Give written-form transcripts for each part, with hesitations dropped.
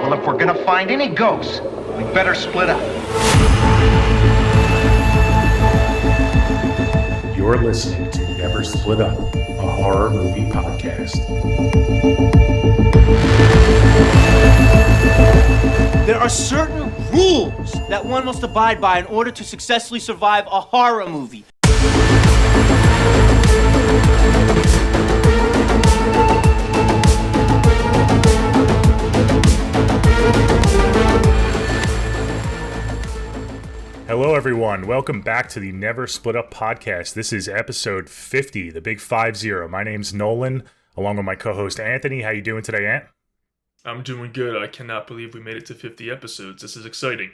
Well, if we're gonna find any ghosts, we better split up. You're listening to Never Split Up, a horror movie podcast. There are certain rules that one must abide by in order to successfully survive a horror movie. Hello, everyone. Welcome back to the Never Split Up podcast. This is episode 50, the big 50. My name's Nolan, along with my co-host Anthony. How you doing today, Ant? I'm doing good. I cannot believe we made it to 50 episodes. This is exciting.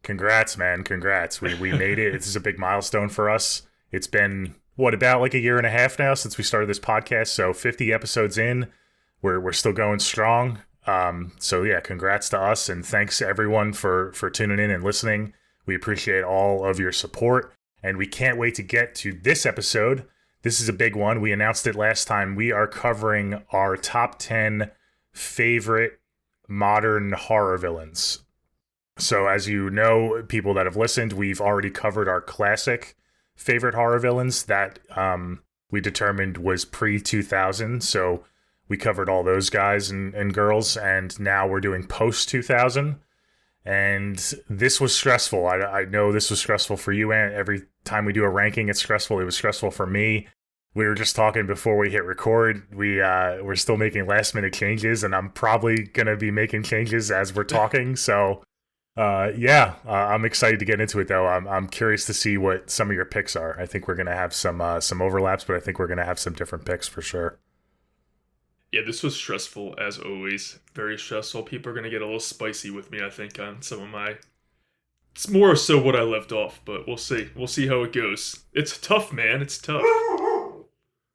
Congrats, man. Congrats. We made it. This is a big milestone for us. It's been, about like a year and a half now since we started this podcast. So 50 episodes in, we're still going strong. So yeah, congrats to us. And thanks everyone for tuning in and listening. We appreciate all of your support. And we can't wait to get to this episode. This is a big one. We announced it last time. We are covering our top 10 favorite modern horror villains. So as you know, people that have listened, we've already covered our classic favorite horror villains that we determined was pre-2000. So we covered all those guys and girls, and now we're doing post-2000. And this was stressful. I know this was stressful for you, and every time we do a ranking, it's stressful. It was stressful for me. We were just talking before we hit record. We're still making last minute changes, and I'm probably gonna be making changes as we're talking. So, I'm excited to get into it though. I'm curious to see what some of your picks are. I think we're gonna have some overlaps, but I think we're gonna have some different picks for sure. Yeah, this was stressful as always. Very stressful. People are going to get a little spicy with me, I think, on some of my... It's more so what I left off, but we'll see. We'll see how it goes. It's tough, man. It's tough.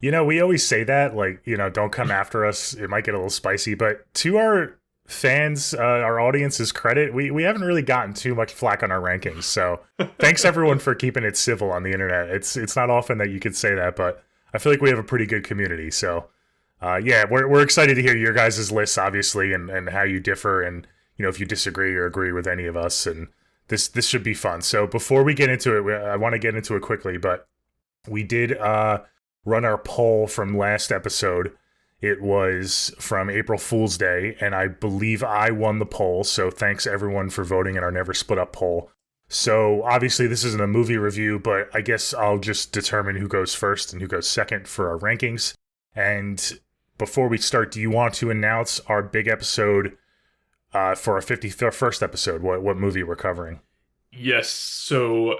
You know, we always say that, like, you know, don't come after us. It might get a little spicy, but to our fans, our audience's credit, we haven't really gotten too much flack on our rankings. So thanks everyone for keeping it civil on the internet. It's not often that you could say that, but I feel like we have a pretty good community. So we're excited to hear your guys' lists, obviously, and how you differ, and you know if you disagree or agree with any of us. And this should be fun. So before we get into it, I want to get into it quickly, but we did run our poll from last episode. It was from April Fool's Day, and I believe I won the poll. So thanks everyone for voting in our Never Split Up poll. So obviously this isn't a movie review, but I guess I'll just determine who goes first and who goes second for our rankings. And before we start, do you want to announce our big episode for our 51st episode? What movie we're covering? Yes, so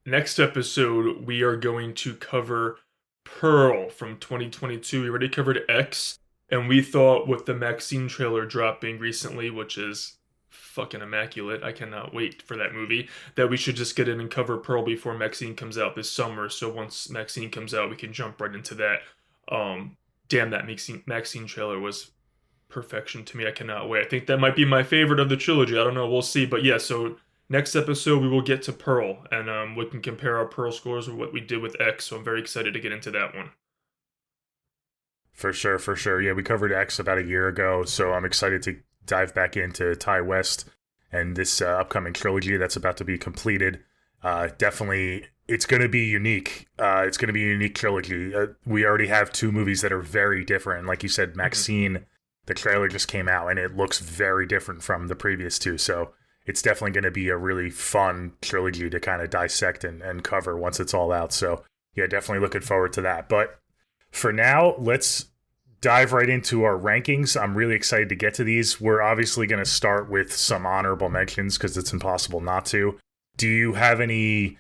next episode, we are going to cover Pearl from 2022. We already covered X, and we thought with the Maxine trailer dropping recently, which is fucking immaculate, I cannot wait for that movie, that we should just get in and cover Pearl before Maxine comes out this summer. So once Maxine comes out, we can jump right into that. Damn, that Maxine trailer was perfection to me. I cannot wait. I think that might be my favorite of the trilogy. I don't know. We'll see. But yeah, so next episode, we will get to Pearl, and we can compare our Pearl scores with what we did with X. So I'm very excited to get into that one. For sure. Yeah, we covered X about a year ago, so I'm excited to dive back into Ty West and this upcoming trilogy that's about to be completed. Definitely... It's going to be unique. It's going to be a unique trilogy. We already have two movies that are very different. Like you said, Maxine, the trailer just came out, and it looks very different from the previous two. So it's definitely going to be a really fun trilogy to kind of dissect and cover once it's all out. So yeah, definitely looking forward to that. But for now, let's dive right into our rankings. I'm really excited to get to these. We're obviously going to start with some honorable mentions because it's impossible not to. Do you have any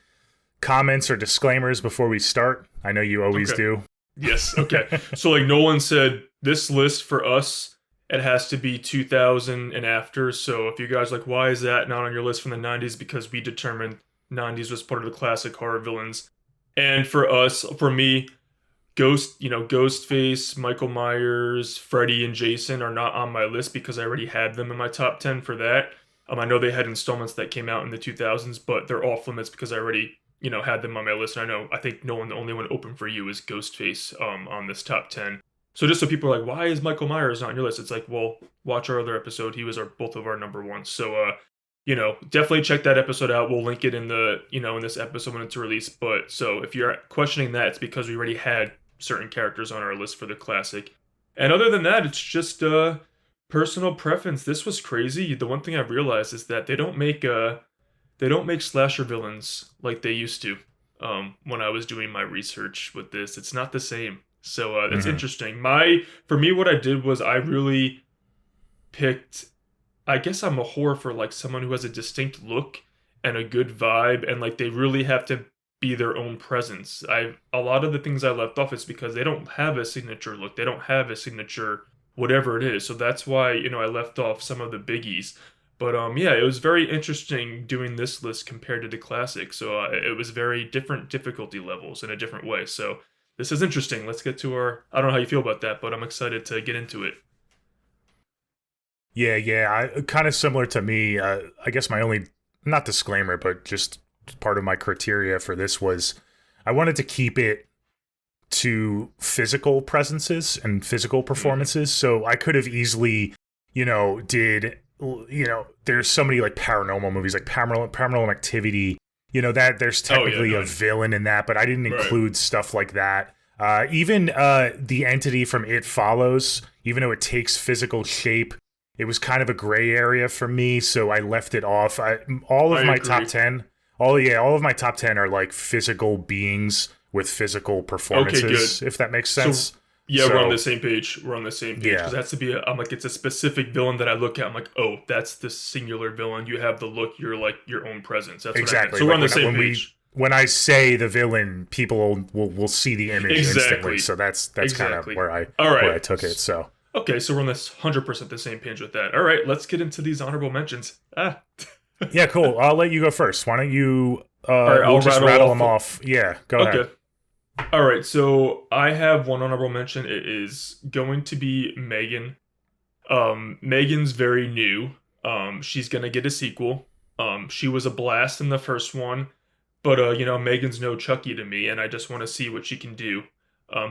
comments or disclaimers before we start? I know you always do. Yes, okay. So like Nolan said, this list for us, it has to be 2000 and after. So if you guys like, why is that not on your list from the 90s? Because we determined 90s was part of the classic horror villains. And for us, for me, Ghostface, Michael Myers, Freddy, and Jason are not on my list because I already had them in my top 10 for that. I know they had installments that came out in the 2000s, but they're off limits because I already had them on my list. And I think Nolan, the only one open for you is Ghostface on this top 10. So just so people are like, why is Michael Myers not on your list? It's like, well, watch our other episode. He was both of our number ones. So, definitely check that episode out. We'll link it in in this episode when it's released. But so if you're questioning that, it's because we already had certain characters on our list for the classic. And other than that, it's just personal preference. This was crazy. The one thing I've realized is that they don't make slasher villains like they used to. When I was doing my research with this, it's not the same. So that's interesting. For me, what I did was I really picked. I guess I'm a horror for like someone who has a distinct look and a good vibe, and like they really have to be their own presence. A lot of the things I left off is because they don't have a signature look. They don't have a signature whatever it is. So that's why I left off some of the biggies. But it was very interesting doing this list compared to the classic. So it was very different difficulty levels in a different way. So this is interesting. Let's get to I don't know how you feel about that, but I'm excited to get into it. Yeah, kind of similar to me. I guess my only, not disclaimer, but just part of my criteria for this was I wanted to keep it to physical presences and physical performances. So I could have easily, there's so many like paranormal movies, like Paranormal Activity, that there's technically a villain in that, but I didn't include stuff like that. Even the entity from It Follows, even though it takes physical shape, it was kind of a gray area for me, so I left it off. All of my top 10 are like physical beings with physical performances, if that makes sense. We're on the same page. Because it has to be I'm like, it's a specific villain that I look at. I'm like, oh, that's the singular villain. You have the look. You're like your own presence. That's exactly. What I meant. So we're on the same page. When I say the villain, people will see the image instantly. So that's kind of where I took it. So okay, so we're on this 100% the same page with that. All right, let's get into these honorable mentions. Yeah, cool. I'll let you go first. Why don't you? I'll just rattle them off. Yeah, go ahead. All right, so I have one honorable mention. It is going to be Megan. Megan's very new. She's gonna get a sequel. She was a blast in the first one, but Megan's no Chucky to me, and I just want to see what she can do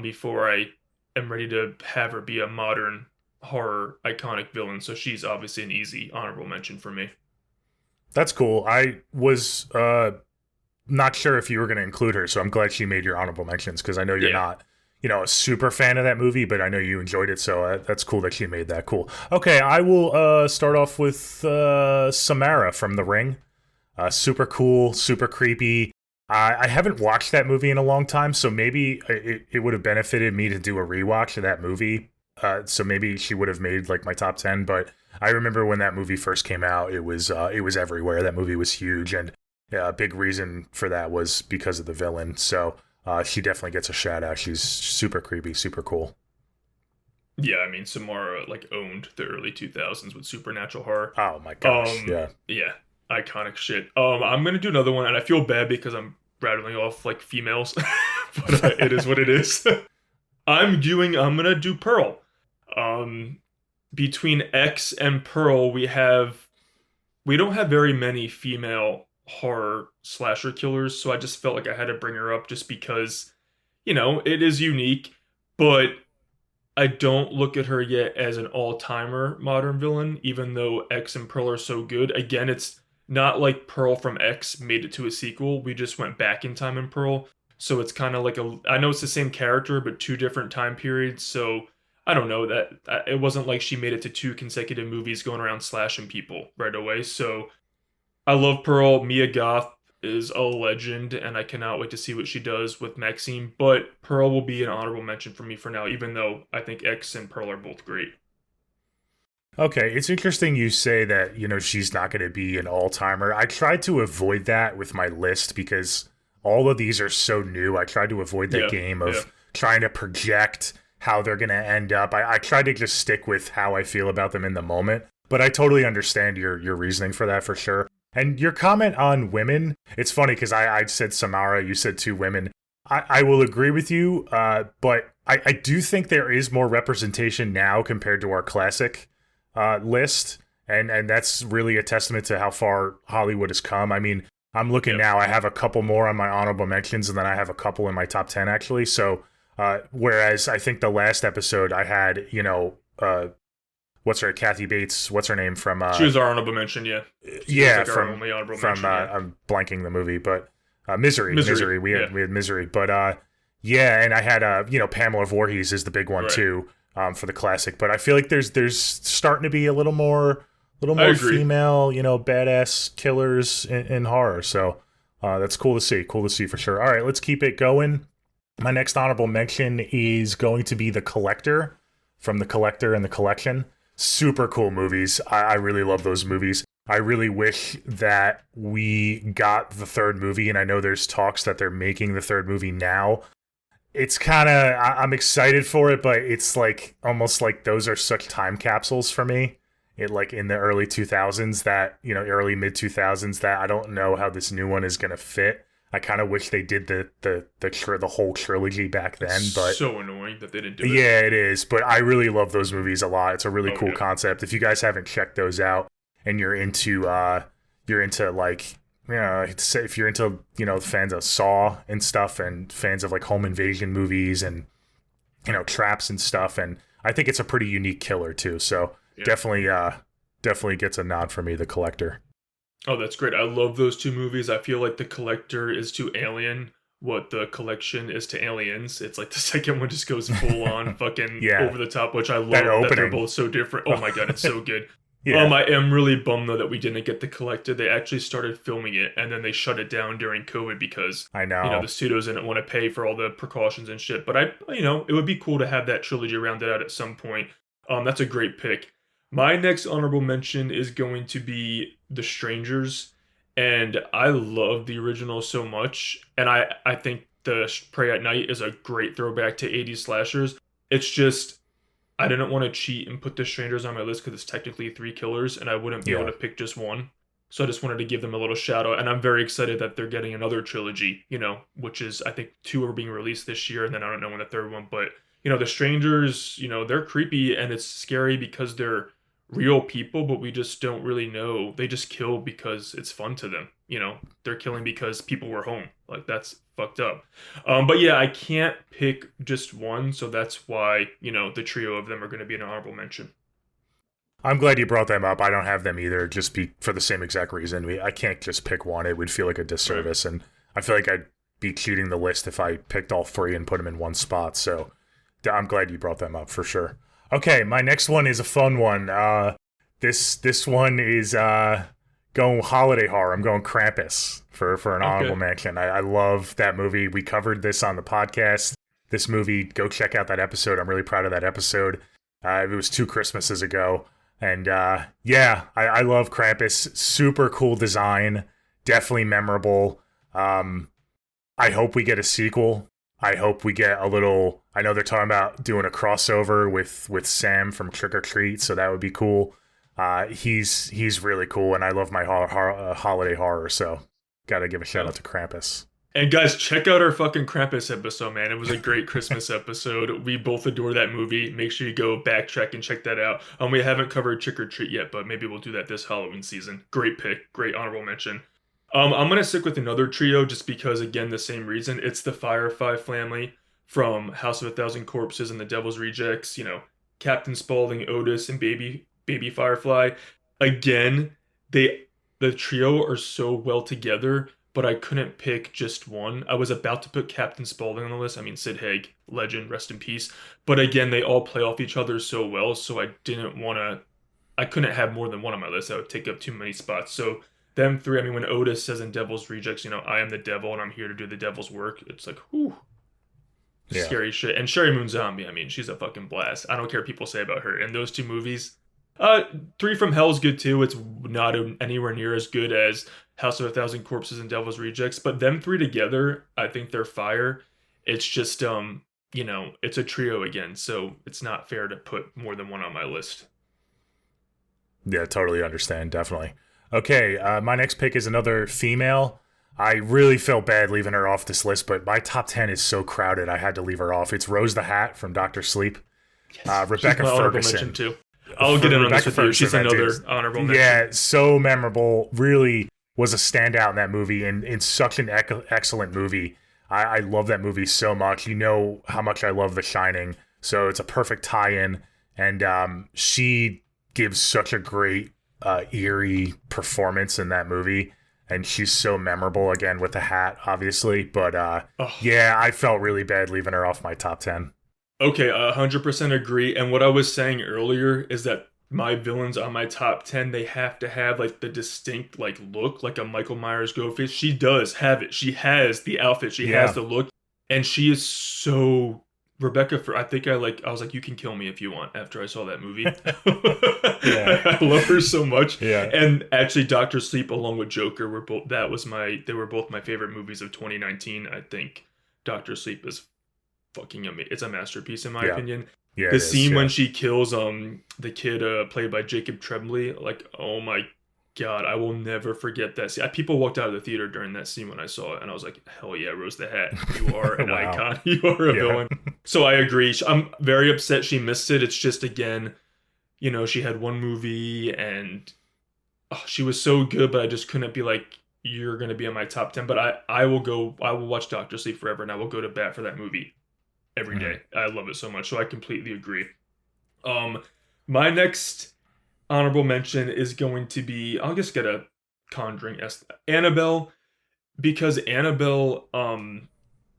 before I am ready to have her be a modern horror iconic villain. So she's obviously an easy honorable mention for me. That's cool. I was not sure if you were going to include her, so I'm glad she made your honorable mentions, because I know you're not, a super fan of that movie, but I know you enjoyed it, so that's cool that she made that. Cool. Okay, I will start off with Samara from The Ring. Super cool, super creepy. I haven't watched that movie in a long time, so maybe it would have benefited me to do a rewatch of that movie. So maybe she would have made like my top 10, but I remember when that movie first came out, it was everywhere. That movie was huge, and a big reason for that was because of the villain. So she definitely gets a shout out. She's super creepy, super cool. Yeah, I mean, Samara owned the early 2000s with supernatural horror. Oh my gosh, yeah, iconic shit. I'm gonna do another one, and I feel bad because I'm rattling off like females, but it is what it is. I'm gonna do Pearl. Between X and Pearl, we don't have very many female horror slasher killers, so I just felt like I had to bring her up just because, it is unique, but I don't look at her yet as an all-timer modern villain, even though X and Pearl are so good. Again, it's not like Pearl from X made it to a sequel. We just went back in time in Pearl, so it's kind of like I know it's the same character, but two different time periods, so I don't know, that it wasn't like she made it to 2 consecutive movies going around slashing people right away. So I love Pearl. Mia Goth is a legend, and I cannot wait to see what she does with Maxine. But Pearl will be an honorable mention for me for now, even though I think X and Pearl are both great. Okay, it's interesting you say that, she's not going to be an all-timer. I tried to avoid that with my list because all of these are so new. I tried to avoid that game of trying to project how they're going to end up. I tried to just stick with how I feel about them in the moment, but I totally understand your reasoning for that for sure. And your comment on women, it's funny because I said Samara, you said 2 women. I will agree with you, but I do think there is more representation now compared to our classic list, and that's really a testament to how far Hollywood has come. I mean, I'm looking now, I have a couple more on my honorable mentions, and then I have a couple in my top 10 actually, so Whereas I think the last episode I had, what's her, Kathy Bates, what's her name from? She was our honorable mention, yeah. Yeah, like our only honorable mention, yeah. I'm blanking the movie, but Misery. We had Misery, but and I had Pamela Voorhees is the big one too, for the classic. But I feel like there's starting to be a little more female, badass killers in horror. So that's cool to see. Cool to see for sure. All right, let's keep it going. My next honorable mention is going to be The Collector, from The Collector and The Collection. Super cool movies. I really love those movies. I really wish that we got the third movie, and I know there's talks that they're making the third movie now. It's kind of, I'm excited for it, but it's like almost like those are such time capsules for me. Like in the early 2000s that, early mid 2000s, that I don't know how this new one is going to fit. I kind of wish they did the whole trilogy back then, but so annoying that they didn't do it. Yeah, it is. But I really love those movies a lot. It's a really cool concept. If you guys haven't checked those out and you're into like, if you're into, fans of Saw and stuff and fans of like home invasion movies and, traps and stuff. And I think it's a pretty unique killer too. So definitely gets a nod from me, The Collector. Oh, that's great. I love those two movies. I feel like The Collector is to Alien what The Collection is to Aliens. It's like the second one just goes full on fucking over the top, which I love that they're both so different. Oh my God, it's so good. I am really bummed though that we didn't get The Collector. They actually started filming it and then they shut it down during COVID because I know the studios didn't want to pay for all the precautions and shit. But it would be cool to have that trilogy rounded out at some point. That's a great pick. My next honorable mention is going to be The Strangers, and I love the original so much, and I think The Prey at Night is a great throwback to 80s slashers. It's just, I didn't want to cheat and put The Strangers on my list because it's technically 3 killers, and I wouldn't be able to pick just one. So I just wanted to give them a little shout out, and I'm very excited that they're getting another trilogy, which is, I think 2 are being released this year, and then I don't know when the third one, but, The Strangers, they're creepy, and it's scary because they're real people, but we just don't really know. They just kill because it's fun to them. They're killing because people were home. Like, that's fucked up. But yeah, I can't pick just one, so that's why, the trio of them are going to be an honorable mention. I'm glad you brought them up. I don't have them either, just for the same exact reason. I can't just pick one. It would feel like a disservice, and I feel like I'd be cheating the list if I picked all 3 and put them in one spot, so I'm glad you brought them up for sure. Okay, my next one is a fun one. This one is going holiday horror. I'm going Krampus for an honorable mention. I love that movie. We covered this on the podcast. This movie, go check out that episode. I'm really proud of that episode. It was 2 Christmases ago. And I love Krampus. Super cool design. Definitely memorable. I hope we get a sequel. I hope we get a little. I know they're talking about doing a crossover with Sam from Trick or Treat, so that would be cool. He's really cool, and I love my holiday horror, so gotta give a shout out to Krampus. And guys, check out our fucking Krampus episode, man. It was a great Christmas episode. We both adore that movie. Make sure you go backtrack and check that out. We haven't covered Trick or Treat yet, but maybe we'll do that this Halloween season. Great pick, great honorable mention. I'm going to stick with another trio just because, again, the same reason. It's the Firefly family from House of a Thousand Corpses and The Devil's Rejects. Captain Spaulding, Otis, and Baby Firefly. Again, the trio are so well together, but I couldn't pick just one. I was about to put Captain Spaulding on the list. I mean, Sid Haig, legend, rest in peace. But again, they all play off each other so well, so I couldn't have more than one on my list. That would take up too many spots. So them 3, when Otis says in Devil's Rejects, I am the devil and I'm here to do the devil's work, it's like, whew, scary shit. And Sherry Moon Zombie, she's a fucking blast. I don't care what people say about her. And those 2 movies, 3 from Hell is good too. It's not anywhere near as good as House of a Thousand Corpses and Devil's Rejects, but them 3 together, I think they're fire. It's just, it's a trio again, so it's not fair to put more than one on my list. Yeah, totally understand, definitely. Okay, my next pick is another female. I really felt bad leaving her off this list, but my top 10 is so crowded I had to leave her off. It's Rose the Hat from Dr. Sleep. Yes. Rebecca Ferguson. Too. I'll get in on this with you. She's another honorable mention. Yeah, so memorable. Really was a standout in that movie and in such an excellent movie. I love that movie so much. You know how much I love The Shining, so it's a perfect tie-in. And she gives such a great eerie performance in that movie, and she's so memorable again with the hat, obviously. But yeah, I felt really bad leaving her off my top 10. Okay, 100% agree. And what I was saying earlier is that my villains on my top 10, they have to have like the distinct like look, like a Michael Myers Ghostface. She does have it. She has the outfit. She has the look, and she is so Rebecca. I was like, you can kill me if you want. After I saw that movie, I love her so much. Yeah, and actually, Doctor Sleep along with Joker were both. They were both my favorite movies of 2019. I think Doctor Sleep is fucking amazing. It's a masterpiece in my opinion. Yeah, the scene when she kills the kid played by Jacob Tremblay, like, oh my god, I will never forget that scene. People walked out of the theater during that scene when I saw it, and I was like, hell yeah, Rose the Hat, you are an icon, you are a villain. So I agree. I'm very upset she missed it. It's just, again, you know, she had one movie and she was so good, but I just couldn't be like, you're gonna be in my top 10. But I will watch Doctor Sleep forever, and I will go to bat for that movie every day. I love it so much, so I completely agree. My next honorable mention is going to be, I'll just get a Conjuring Annabelle, because Annabelle,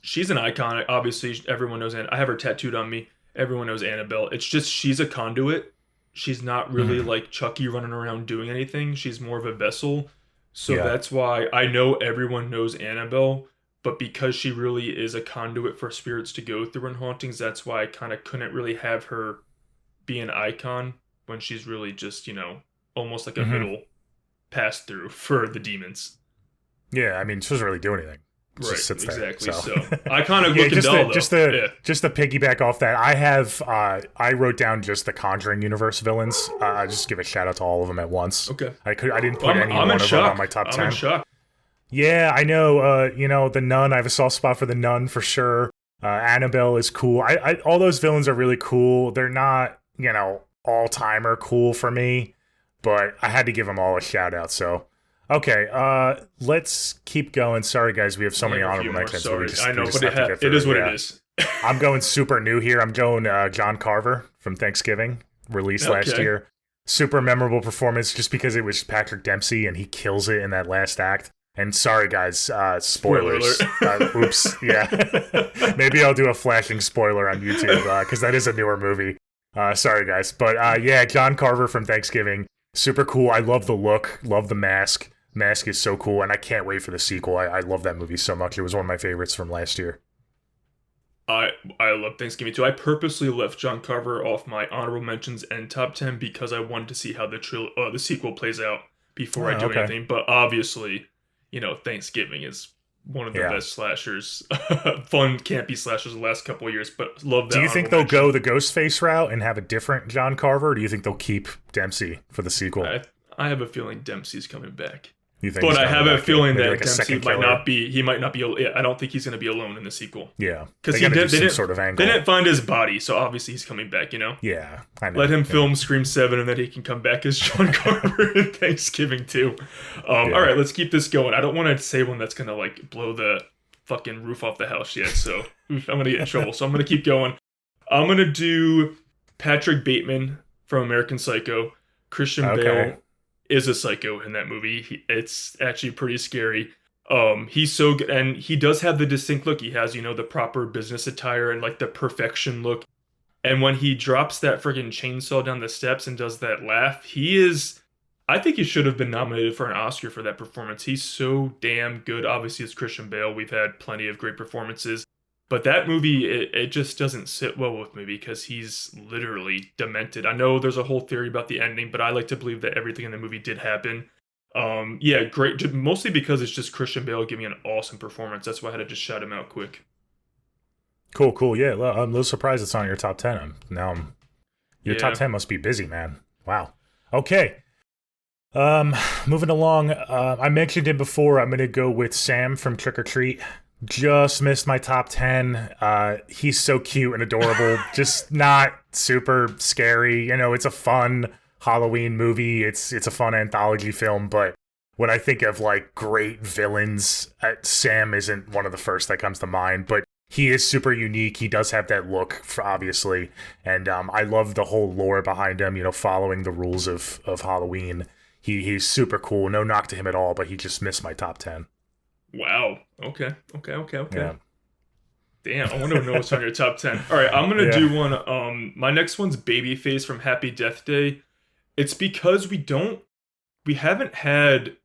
she's an icon. Obviously, everyone knows I have her tattooed on me. Everyone knows Annabelle. It's just she's a conduit. She's not really like Chucky running around doing anything. She's more of a vessel. So that's why I know everyone knows Annabelle. But because she really is a conduit for spirits to go through in hauntings, that's why I kind of couldn't really have her be an icon when she's really just, you know, almost like a middle pass through for the demons. Yeah, I mean, she doesn't really do anything. Right, sits exactly. There, so I kind of look just to piggyback off that, I have I wrote down just the Conjuring universe villains. I just give a shout out to all of them at once. Okay. I didn't put any one of them on my top 10. I'm in shock. Yeah, I know. You know, the Nun. I have a soft spot for the Nun for sure. Annabelle is cool. I all those villains are really cool. They're not, you know, all timer cool for me, but I had to give them all a shout out. So, okay, let's keep going. Sorry, guys, we have so many honorable mentions. I know, but it is what it is. I'm going super new here. I'm going John Carver from Thanksgiving, released last year. Super memorable performance, just because it was Patrick Dempsey and he kills it in that last act. And sorry, guys, spoilers. Oops, yeah. Maybe I'll do a flashing spoiler on YouTube, because that is a newer movie. Sorry, guys. But yeah, John Carver from Thanksgiving. Super cool. I love the look. Love the mask. Mask is so cool, and I can't wait for the sequel. I love that movie so much. It was one of my favorites from last year. I love Thanksgiving, too. I purposely left John Carver off my honorable mentions and top 10 because I wanted to see how the sequel plays out before I do anything. But obviously, you know, Thanksgiving is one of the best slashers, fun, campy slashers of the last couple of years, but love that. Do you think they'll go the Ghostface route and have a different John Carver, or do you think they'll keep Dempsey for the sequel? I have a feeling Dempsey's coming back. You think? But I have a feeling that like Dempsey might not be. He might not be. I don't think he's going to be alone in the sequel. Yeah, because they didn't find his body, so obviously he's coming back. You know. Yeah, I know. Let him film Scream 7, and then he can come back as John Carver in Thanksgiving too. All right, let's keep this going. I don't want to say one that's going to like blow the fucking roof off the house yet, so I'm going to get in trouble. So I'm going to keep going. I'm going to do Patrick Bateman from American Psycho. Christian Bale is a psycho in that movie. It's actually pretty scary. He's so good, and he does have the distinct look. He has, you know, the proper business attire and like the perfection look. And when he drops that friggin' chainsaw down the steps and does that laugh, I think he should have been nominated for an Oscar for that performance. He's so damn good. Obviously, it's Christian Bale. We've had plenty of great performances. But that movie, it just doesn't sit well with me because he's literally demented. I know there's a whole theory about the ending, but I like to believe that everything in the movie did happen. Yeah, great. Mostly because it's just Christian Bale giving an awesome performance. That's why I had to just shout him out quick. Cool. Yeah, I'm a little surprised it's on your top 10. Your top 10 must be busy, man. Wow. Okay. Moving along. I mentioned it before. I'm going to go with Sam from Trick or Treat. Just missed my top 10. He's so cute and adorable. Just not super scary. You know, it's a fun Halloween movie. It's a fun anthology film, but when I think of like great villains, Sam isn't one of the first that comes to mind, but he is super unique. He does have that look, obviously, and I love the whole lore behind him. You know, following the rules of Halloween. He's super cool. No knock to him at all, but he just missed my top 10. Wow. Okay. Yeah. Damn, I want to know what's on your top 10. All right, I'm gonna do one. My next one's Babyface from Happy Death Day. It's because we haven't had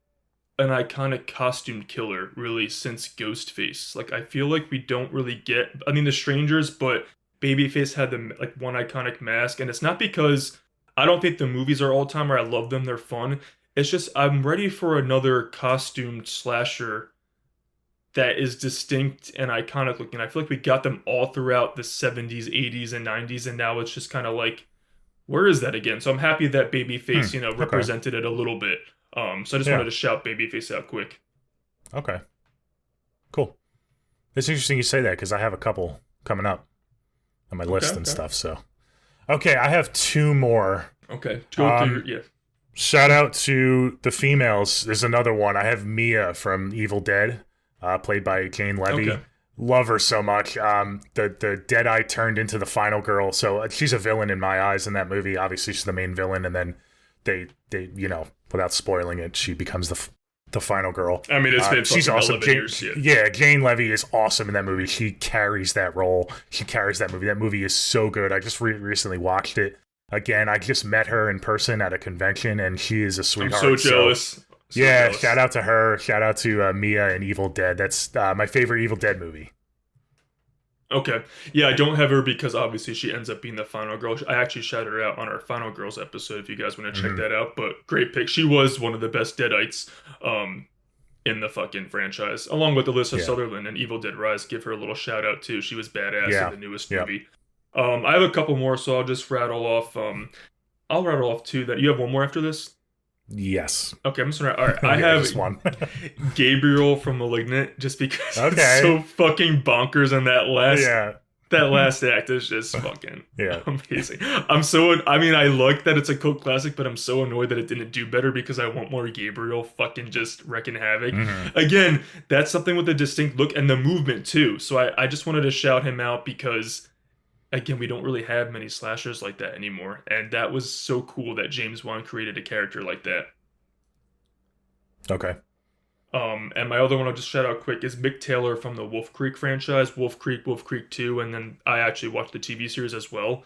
an iconic costume killer really since Ghostface. Like, I feel like we don't really get. I mean, The Strangers, but Babyface had the like one iconic mask, and it's not because I don't think the movies are all time or I love them. They're fun. It's just I'm ready for another costumed slasher that is distinct and iconic looking. I feel like we got them all throughout the 70s, 80s, and 90s, and now it's just kind of like, where is that again? So I'm happy that Babyface, represented it a little bit. So I just wanted to shout Babyface out quick. Okay. Cool. It's interesting you say that because I have a couple coming up on my list and stuff. So, okay, I have two more. Okay, go through. Shout out to the females. There's another one. I have Mia from Evil Dead. Played by Jane Levy. Okay. Love her so much. The Deadeye turned into the final girl, so she's a villain in my eyes in that movie. Obviously, she's the main villain, and then they without spoiling it, she becomes the final girl. I mean, it's been she's awesome. Jane Levy is awesome in that movie. She carries that role. She carries that movie. That movie is so good. I just recently watched it again. I just met her in person at a convention, and she is a sweetheart. I'm so jealous. Jealous. Shout out to her. Shout out to Mia and Evil Dead. That's my favorite Evil Dead movie. Okay. Yeah, I don't have her because obviously she ends up being the final girl. I actually shouted her out on our Final Girls episode if you guys want to check that out. But great pick. She was one of the best Deadites in the fucking franchise, along with Alyssa Sutherland and Evil Dead Rise. Give her a little shout out too. She was badass in the newest movie. I have a couple more, so I'll just rattle off. I'll rattle off two. That you have one more after this. Yes. Okay, I'm just gonna. All right, I have one. Gabriel from *Malignant* just because it's so fucking bonkers, and that last act is just fucking amazing. I like that it's a cult classic, but I'm so annoyed that it didn't do better because I want more Gabriel fucking just wrecking havoc. Again, that's something with a distinct look and the movement too. So I just wanted to shout him out because, again, we don't really have many slashers like that anymore. And that was so cool that James Wan created a character like that. Okay. And my other one I'll just shout out quick is Mick Taylor from the Wolf Creek franchise, Wolf Creek 2, and then I actually watched the TV series as well.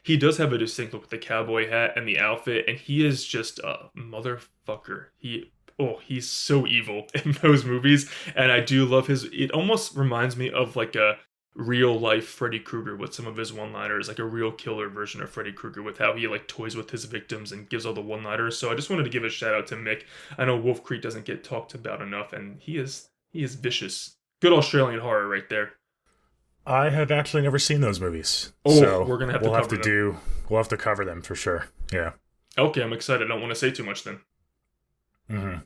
He does have a distinct look with the cowboy hat and the outfit, and he is just a motherfucker. He's so evil in those movies, and I do love it almost reminds me of like a real life Freddy Krueger with some of his one-liners, like a real killer version of Freddy Krueger with how he like toys with his victims and gives all the one-liners. So I just wanted to give a shout out to Mick. I know Wolf Creek doesn't get talked about enough, and he is vicious. Good Australian horror right there. I have actually never seen those movies. So we're gonna have to cover them. We'll have to cover them for sure. Yeah. Okay, I'm excited. I don't want to say too much then.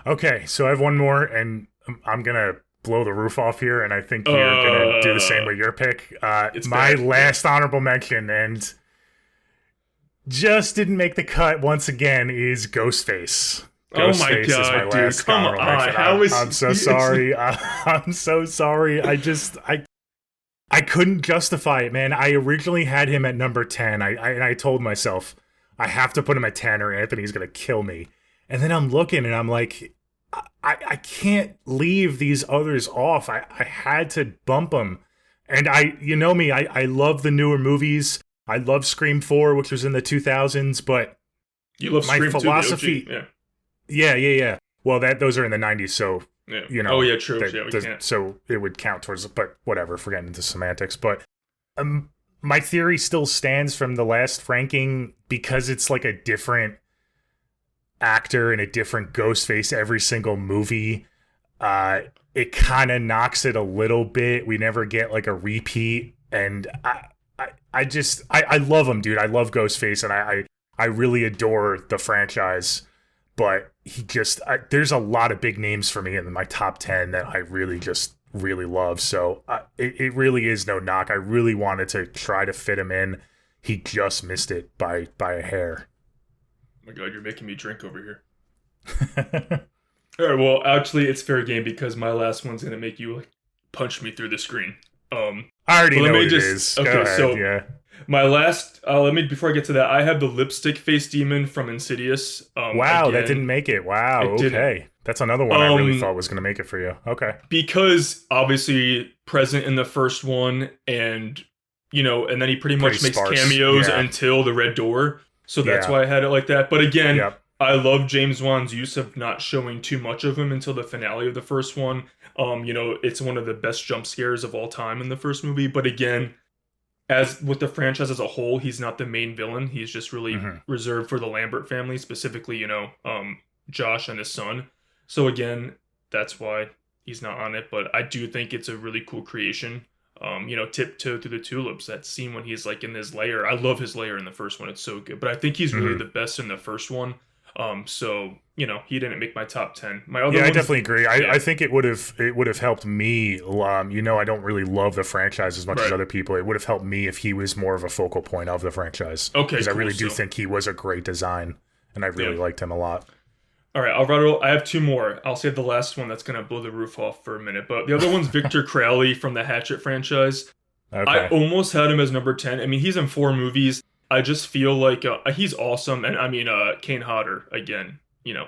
Okay, so I have one more, and I'm gonna blow the roof off here, and I think you're gonna do the same with your pick. My last honorable mention, and just didn't make the cut once again, is Ghostface. Ghostface is my last honorable mention. I'm so sorry. I'm so sorry. I couldn't justify it, man. I originally had him at number 10. I told myself I have to put him at 10 or Anthony's gonna kill me. And then I'm looking and I'm like, I can't leave these others off. I had to bump them. And you know me, I love the newer movies. I love Scream 4, which was in the 2000s, but you love my Scream philosophy. 2, yeah. Well, those are in the 90s, so you know. Oh yeah, true. We can't. So it would count towards, but whatever. If we're getting into semantics, but my theory still stands from the last ranking because it's like a different actor and a different Ghostface every single movie. It kind of knocks it a little bit. We never get like a repeat, and I love him, dude. I love Ghostface, and I really adore the franchise, but there's a lot of big names for me in my top 10 that I really love. So it really is no knock. I really wanted to try to fit him in. He just missed it by a hair. Oh my god, you're making me drink over here. All right, well, actually, it's fair game because my last one's gonna make you like punch me through the screen. I already but know what it is. Okay, Go ahead, so yeah. my last, before I get to that, I have the lipstick face demon from Insidious. Wow, that again, didn't make it. Wow, it didn't. okay. That's another one I really thought was going to make it for you. Okay. Because obviously present in the first one, and and then he pretty much makes sparse, cameos yeah. until the Red Door. So that's Yeah. why I had it like that. But again, Yep. I love James Wan's use of not showing too much of him until the finale of the first one. It's one of the best jump scares of all time in the first movie. But again, as with the franchise as a whole, he's not the main villain. He's just really reserved for the Lambert family, specifically, Josh and his son. So again, that's why he's not on it. But I do think it's a really cool creation. Tiptoe through the tulips, that scene when he's like in his lair. I love his lair in the first one. It's so good. But I think he's really the best in the first one. So he didn't make my top 10. My other I ones, definitely agree. I think it would have helped me. I don't really love the franchise as much as other people. It would have helped me if he was more of a focal point of the franchise. Okay, because cool. I really do think he was a great design, and I really liked him a lot. All right, I have two more. I'll save the last one that's going to blow the roof off for a minute. But the other one's Victor Crowley from the Hatchet franchise. Okay. I almost had him as number 10. I mean, he's in 4 movies. I just feel like he's awesome. And I mean, Kane Hodder, again,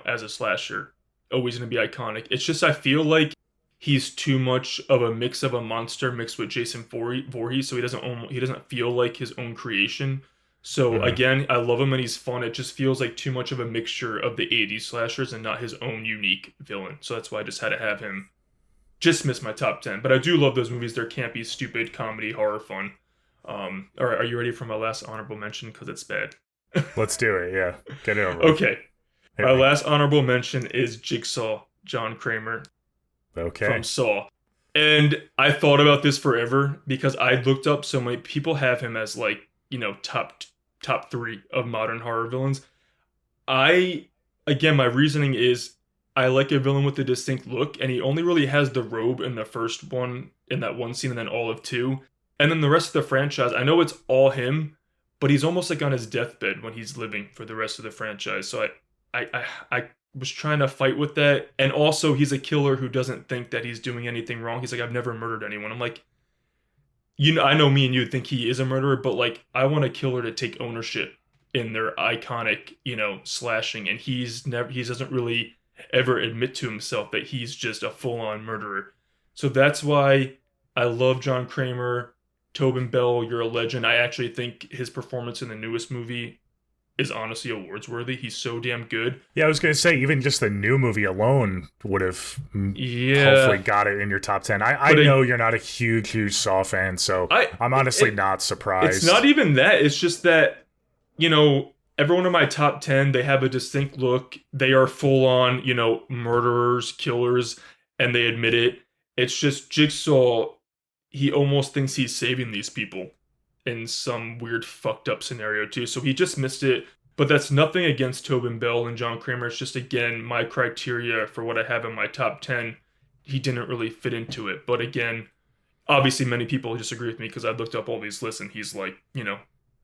as a slasher, always going to be iconic. It's just I feel like he's too much of a mix of a monster mixed with Jason Voorhees, so he doesn't feel like his own creation. So again, I love him and he's fun. It just feels like too much of a mixture of the 80s slashers and not his own unique villain. So that's why I just had to have him just miss my top 10. But I do love those movies. They're campy, stupid, comedy, horror fun. All right, are you ready for my last honorable mention? Because it's bad. Let's do it, yeah. Get it over. Okay. My last honorable mention is Jigsaw, John Kramer from Saw. And I thought about this forever because I looked up so many people have him as like, top 3 of modern horror villains. My reasoning is I like a villain with a distinct look, and he only really has the robe in the first one, in that one scene, and then all of 2. And then the rest of the franchise, I know it's all him, but he's almost like on his deathbed when he's living for the rest of the franchise. So I was trying to fight with that. And also, he's a killer who doesn't think that he's doing anything wrong. He's like, I've never murdered anyone. I'm like, I know me and you think he is a murderer, but like, I want a killer to take ownership in their iconic, slashing. And he doesn't really ever admit to himself that he's just a full-on murderer. So that's why I love John Kramer. Tobin Bell, you're a legend. I actually think his performance in the newest movie is honestly awards worthy. He's so damn good. Yeah, I was going to say, even just the new movie alone would have hopefully got it in your top 10. I know you're not a huge Saw fan, so I'm honestly not surprised. It's not even that. It's just that, every one of my top 10, they have a distinct look. They are full on, murderers, killers, and they admit it. It's just Jigsaw, he almost thinks he's saving these people in some weird fucked up scenario too. So he just missed it. But that's nothing against Tobin Bell and John Kramer. It's just, again, my criteria for what I have in my top 10. He didn't really fit into it. But again, obviously many people disagree with me because I looked up all these lists and he's like,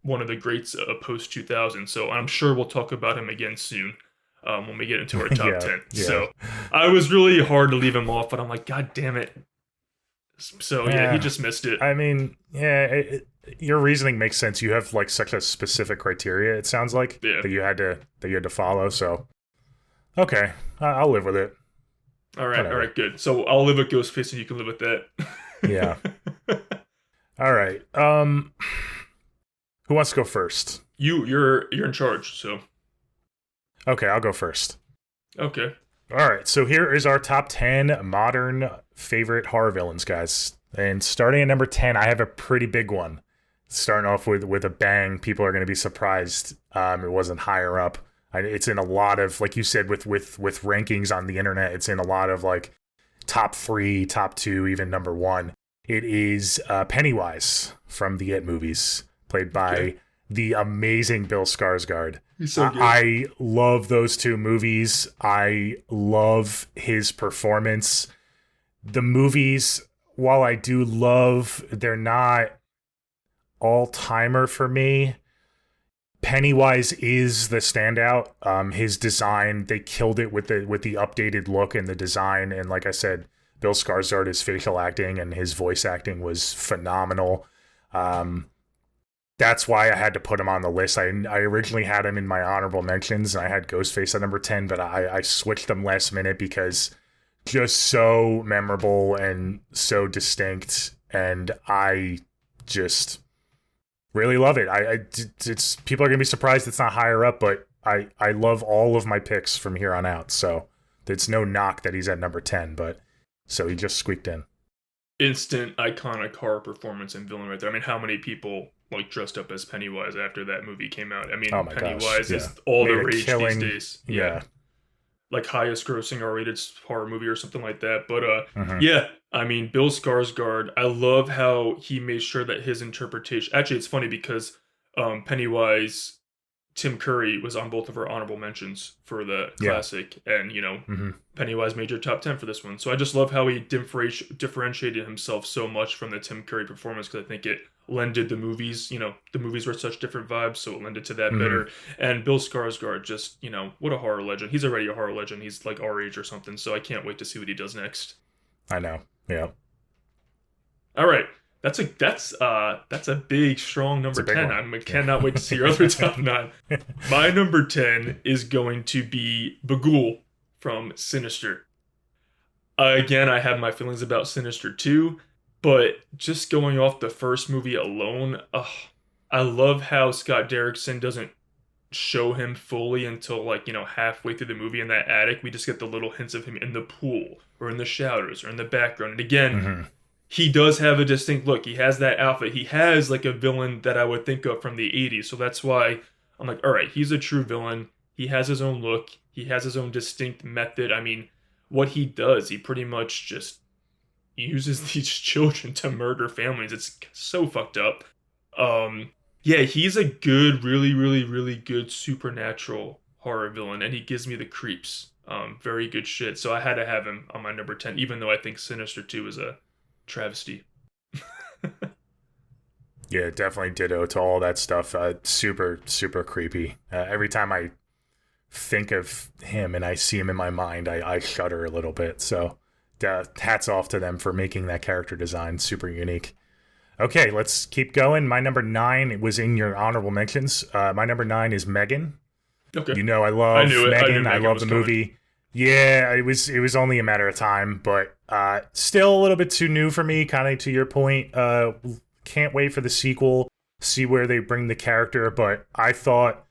one of the greats post 2000. So I'm sure we'll talk about him again soon when we get into our top 10. Yeah. So I was really hard to leave him off, but I'm like, God damn it. So he just missed it. I mean, your reasoning makes sense. You have like such a specific criteria. It sounds like that you had to follow. So okay, I'll live with it. All right, good. So I'll live with Ghostface, and you can live with that. Yeah. All right. Who wants to go first? You're in charge. So okay, I'll go first. Okay. All right, so here is our top 10 modern favorite horror villains, guys. And starting at number 10, I have a pretty big one. Starting off with a bang, people are going to be surprised it wasn't higher up. It's in a lot of, like you said, with rankings on the internet, it's in a lot of like top 3, top 2, even number 1. It is Pennywise from the It movies, played by the amazing Bill Skarsgård. He's so good. I love those 2 movies. I love his performance. The movies, while I do love, they're not all-timer for me. Pennywise is the standout. His design, they killed it with the updated look and the design. And like I said, Bill Skarsgård, his facial acting and his voice acting was phenomenal. That's why I had to put him on the list. I originally had him in my honorable mentions, and I had Ghostface at number 10, but I switched them last minute because just so memorable and so distinct, and I just really love it. It's people are gonna be surprised it's not higher up, but I love all of my picks from here on out. So it's no knock that he's at number 10, but so he just squeaked in. Instant iconic horror performance and villain right there. I mean, how many people like dressed up as Pennywise after that movie came out? I mean, Oh my Pennywise gosh, yeah. is all Made the a rage killing, these days. Yeah. Like highest grossing R-rated horror movie or something like that. But yeah, I mean, Bill Skarsgård, I love how he made sure that his interpretation, actually it's funny because Pennywise, Tim Curry was on both of our honorable mentions for the classic, and you know, Pennywise made your top 10 for this one. So I just love how he differentiated himself so much from the Tim Curry performance, because I think it lended the movies, you know, the movies were such different vibes, so it lended to that better. And Bill Skarsgård, just, you know, what a horror legend. He's already a horror legend. He's like our age or something, so I can't wait to see what he does next. I know. Yeah. All right. That's a big, strong number 10. I cannot wait to see your other top 9. My number 10 is going to be Bagul from Sinister. Again, I have my feelings about Sinister 2, but just going off the first movie alone, I love how Scott Derrickson doesn't show him fully until, like, you know, halfway through the movie in that attic. We just get the little hints of him in the pool or in the shadows or in the background. And again, he does have a distinct look. He has that outfit. He has like a villain that I would think of from the 80s. So that's why I'm like, all right, he's a true villain. He has his own look. He has his own distinct method. I mean, what he does, he pretty much just uses these children to murder families. It's so fucked up. Yeah, he's a good, really, really, really good supernatural horror villain, and he gives me the creeps. Very good shit. So I had to have him on my number 10, even though I think Sinister 2 is a travesty. Yeah, definitely ditto to all that stuff. Super, super creepy. Every time I think of him and I see him in my mind, I shudder a little bit. So hats off to them for making that character design super unique. Okay, let's keep going. My number 9 was in your honorable mentions. My number 9 is Megan. Okay. You know I love Megan. I love the coming. movie. Yeah, it was only a matter of time, but still a little bit too new for me, kind of to your point. Can't wait for the sequel, see where they bring the character, but I thought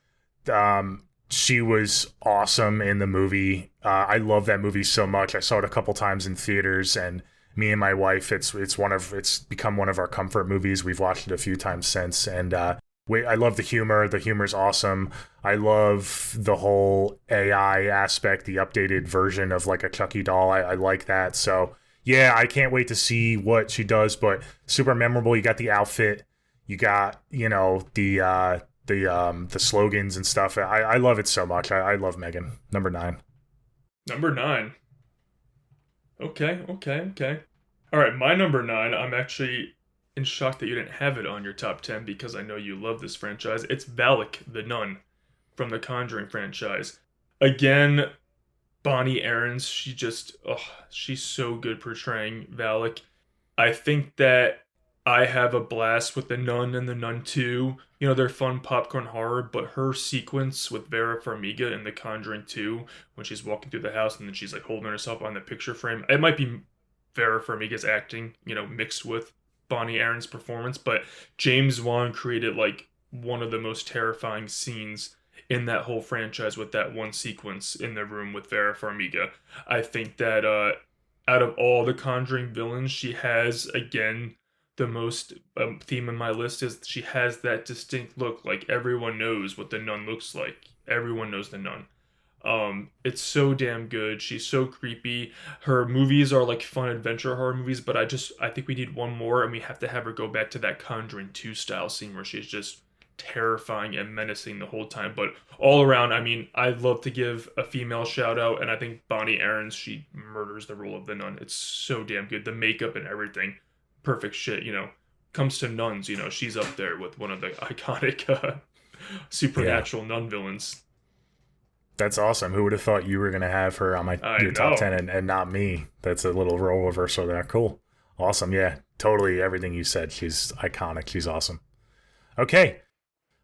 she was awesome in the movie. I love that movie so much. I saw it a couple times in theaters, and me and my wife, it's become one of our comfort movies. We've watched it a few times since, and I love the humor. The humor's awesome. I love the whole AI aspect, the updated version of like a Chucky doll. I like that. So yeah, I can't wait to see what she does, but super memorable. You got the outfit, you got, you know, the slogans and stuff. I love it so much. I love Megan. Number 9. Number 9. Okay. All right, my number 9, I'm actually in shock that you didn't have it on your top 10 because I know you love this franchise. It's Valak the Nun from the Conjuring franchise. Again, Bonnie Aarons, she's so good portraying Valak. I think that I have a blast with The Nun and The Nun 2. You know, they're fun popcorn horror, but her sequence with Vera Farmiga in The Conjuring 2, when she's walking through the house and then she's like holding herself on the picture frame. It might be Vera Farmiga's acting, you know, mixed with Bonnie Aarons' performance, but James Wan created like one of the most terrifying scenes in that whole franchise with that one sequence in the room with Vera Farmiga. I think that out of all the Conjuring villains, she has, again, the most theme in my list is she has that distinct look. Like, everyone knows what the nun looks like. Everyone knows the nun. It's so damn good. She's so creepy. Her movies are like fun adventure horror movies, but I think we need one more, and we have to have her go back to that Conjuring 2 style scene where she's just terrifying and menacing the whole time. But all around, I mean, I'd love to give a female shout out, and I think Bonnie Aarons, she murders the role of the nun. It's so damn good. The makeup and everything, perfect shit. You know, comes to nuns, you know, she's up there with one of the iconic supernatural non-villains. That's awesome. Who would have thought you were going to have her on your top 10 and not me? That's a little role reversal there. Cool. Awesome. Yeah, totally everything you said. She's iconic. She's awesome. Okay.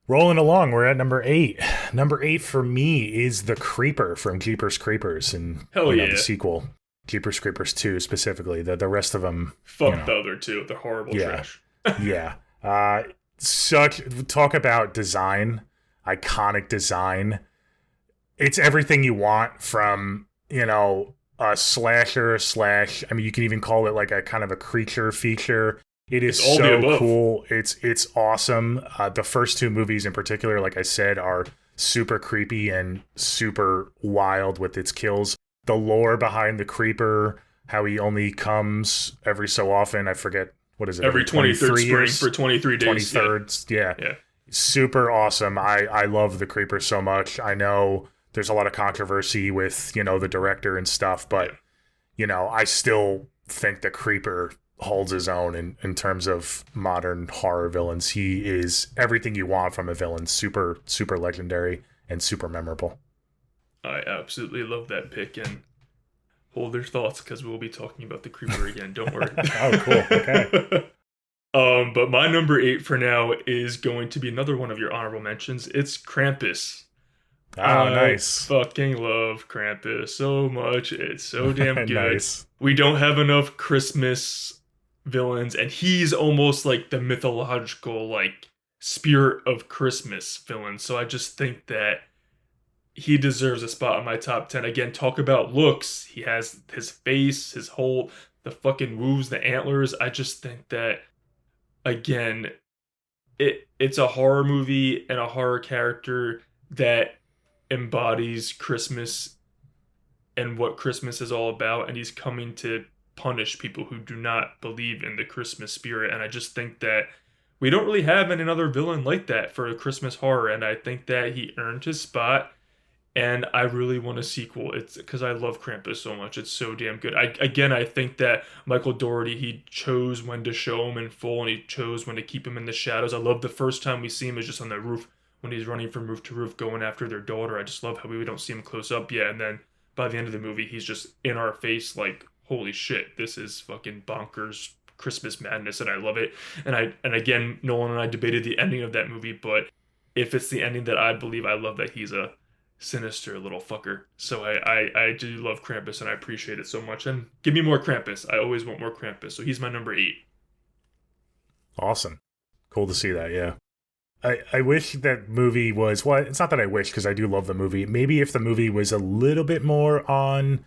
Rolling along, we're at number 8. Number 8 for me is The Creeper from Jeepers Creepers, and the sequel, Jeepers Creepers 2 specifically. The rest of them, fuck the other two. They're horrible trash. Yeah. Talk about design, iconic design. It's everything you want from, a slasher / I mean, you can even call it like a kind of a creature feature. It is so cool. It's awesome. The first 2 movies in particular, like I said, are super creepy and super wild with its kills. The lore behind the creeper, how he only comes every so often. I forget, what is it? Every 23rd spring for 23 days. 23rd, yeah. Super awesome. I love the creeper so much. I know there's a lot of controversy with, the director and stuff, but, I still think the creeper holds his own in terms of modern horror villains. He is everything you want from a villain. Super, super legendary and super memorable. I absolutely love that pick, and hold their thoughts because we'll be talking about the creeper again. Don't worry. Oh, cool. Okay. But my number 8 for now is going to be another one of your honorable mentions. It's Krampus. Oh, nice. Fucking love Krampus so much. It's so damn good. Nice. We don't have enough Christmas villains, and he's almost like the mythological spirit of Christmas villain. So I just think that he deserves a spot on my top 10. Again, talk about looks. He has his face, his whole, the fucking wolves, the antlers. I just think that, again, it's a horror movie and a horror character that embodies Christmas and what Christmas is all about, and he's coming to punish people who do not believe in the Christmas spirit. And I just think that we don't really have any other villain like that for a Christmas horror, and I think that he earned his spot, and I really want a sequel. It's because I love Krampus so much. It's so damn good. I think that Michael Dougherty, he chose when to show him in full, and he chose when to keep him in the shadows. I love the first time we see him is just on the roof when he's running from roof to roof going after their daughter. I just love how we don't see him close up yet, and then by the end of the movie he's just in our face like, holy shit, this is fucking bonkers Christmas madness, and I love it. And again, Nolan and I debated the ending of that movie, but if it's the ending that I believe, I love that he's a sinister little fucker. So I do love Krampus, and I appreciate it so much. And give me more Krampus. I always want more Krampus. So he's my number 8. Awesome. Cool to see that, yeah. I wish that movie was, well, it's not that I wish, because I do love the movie. Maybe if the movie was a little bit more on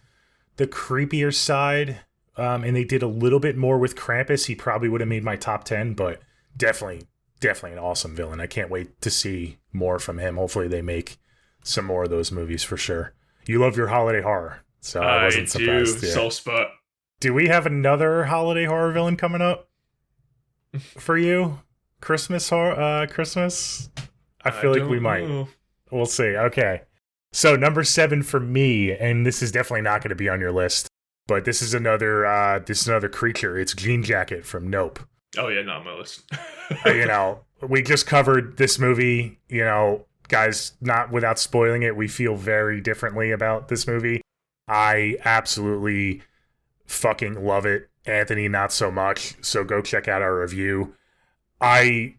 the creepier side, and they did a little bit more with Krampus, he probably would have made my top 10, but definitely an awesome villain. I can't wait to see more from him. Hopefully they make some more of those movies for sure. You love your holiday horror, so I wasn't surprised. I do, soft spot. Do we have another holiday horror villain coming up for you? Christmas horror, Christmas? I feel like we might. We'll see. Okay. So number 7 for me, and this is definitely not going to be on your list, but this is another creature. It's Jean Jacket from Nope. Oh yeah, not on my list. We just covered this movie. Guys, not without spoiling it, we feel very differently about this movie. I absolutely fucking love it. Anthony, not so much. So go check out our review. I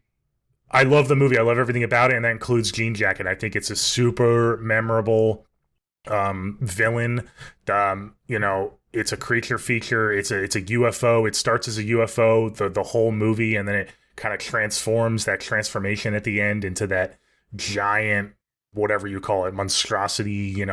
love the movie. I love everything about it, and that includes Jean Jacket. I think it's a super memorable villain. It's a creature feature. It's a UFO. It starts as a UFO, the whole movie, and then it kind of transforms, that transformation at the end, into that giant, whatever you call it, monstrosity,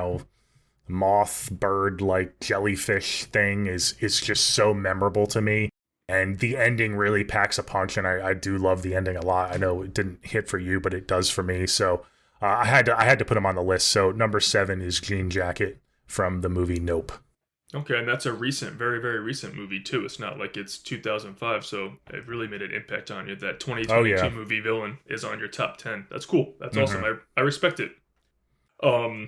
moth, bird, like jellyfish thing is just so memorable to me. And the ending really packs a punch, and I do love the ending a lot. I know it didn't hit for you, but it does for me. So I had to put him on the list. So number 7 is Jean Jacket from the movie Nope. Okay, and that's a recent, very, very recent movie too. It's not like it's 2005, so it really made an impact on you. That 2022 movie villain is on your top 10. That's cool. That's awesome. I respect it. All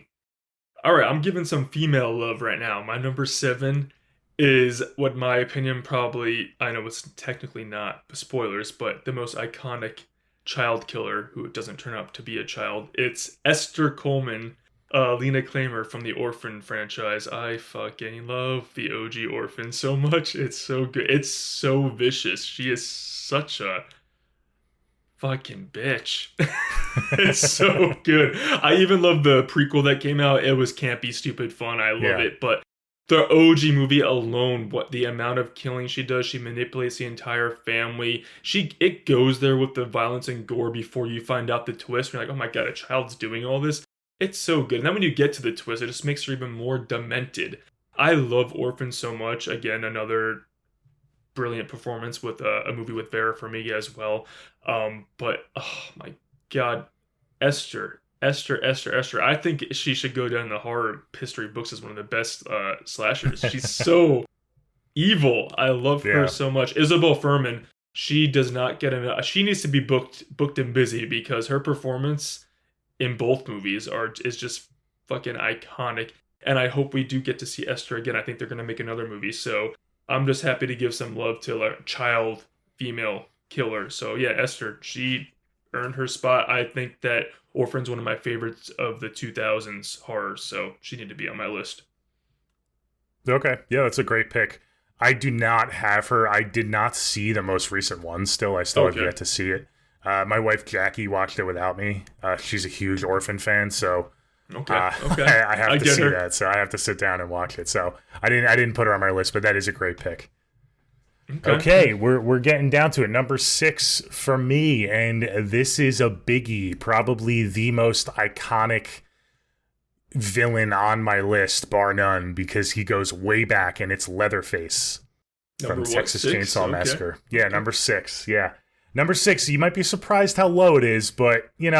right, I'm giving some female love right now. My number 7 is what my opinion probably, I know it's technically not spoilers, but the most iconic child killer who doesn't turn out to be a child. It's Esther Coleman, Lena Klamer from the Orphan franchise. I fucking love the OG Orphan so much. It's so good. It's so vicious. She is such a fucking bitch. It's so good. I even love the prequel that came out. It was campy, stupid fun. I love it. But the OG movie alone, what the amount of killing she does, she manipulates the entire family. It goes there with the violence and gore before you find out the twist. You're like, oh my god, a child's doing all this. It's so good. And then when you get to the twist, it just makes her even more demented. I love Orphan so much. Again, another brilliant performance with a movie with Vera Farmiga as well. But oh my god, Esther. I think she should go down in the horror history books as one of the best slashers. She's so evil. I love her so much. Isabel Furman, she does not get enough. She needs to be booked and busy because her performance in both movies is just fucking iconic. And I hope we do get to see Esther again. I think they're going to make another movie. So I'm just happy to give some love to a child female killer. So yeah, Esther, she earned her spot. I think that Orphan's one of my favorites of the 2000s horrors, so she needed to be on my list. Okay, yeah, that's a great pick. I do not have her. I did not see the most recent one still. I still have yet to see it. My wife Jackie watched it without me. She's a huge Orphan fan, so I have to see that. So I have to sit down and watch it. So I didn't put her on my list, but that is a great pick. Okay, we're getting down to it. Number 6 for me, and this is a biggie. Probably the most iconic villain on my list, bar none, because he goes way back, and it's Leatherface from Texas Chainsaw Massacre. Yeah, number 6. Yeah, number 6. You might be surprised how low it is, but you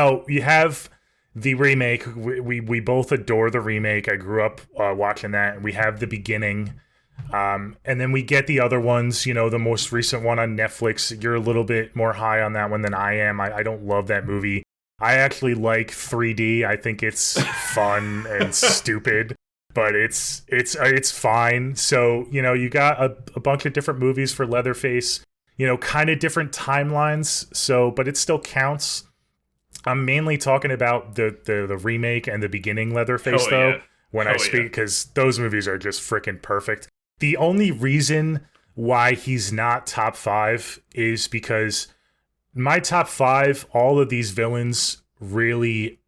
have the remake. We both adore the remake. I grew up watching that. We have the beginning. And then we get the other ones, the most recent one on Netflix. You're a little bit more high on that one than I am. I don't love that movie. I actually like 3D. I think it's fun and stupid, but it's fine. So, you got a bunch of different movies for Leatherface, kind of different timelines. So, but it still counts. I'm mainly talking about the remake and the beginning Leatherface, when I speak, because those movies are just freaking perfect. The only reason why he's not top 5 is because my top 5, all of these villains really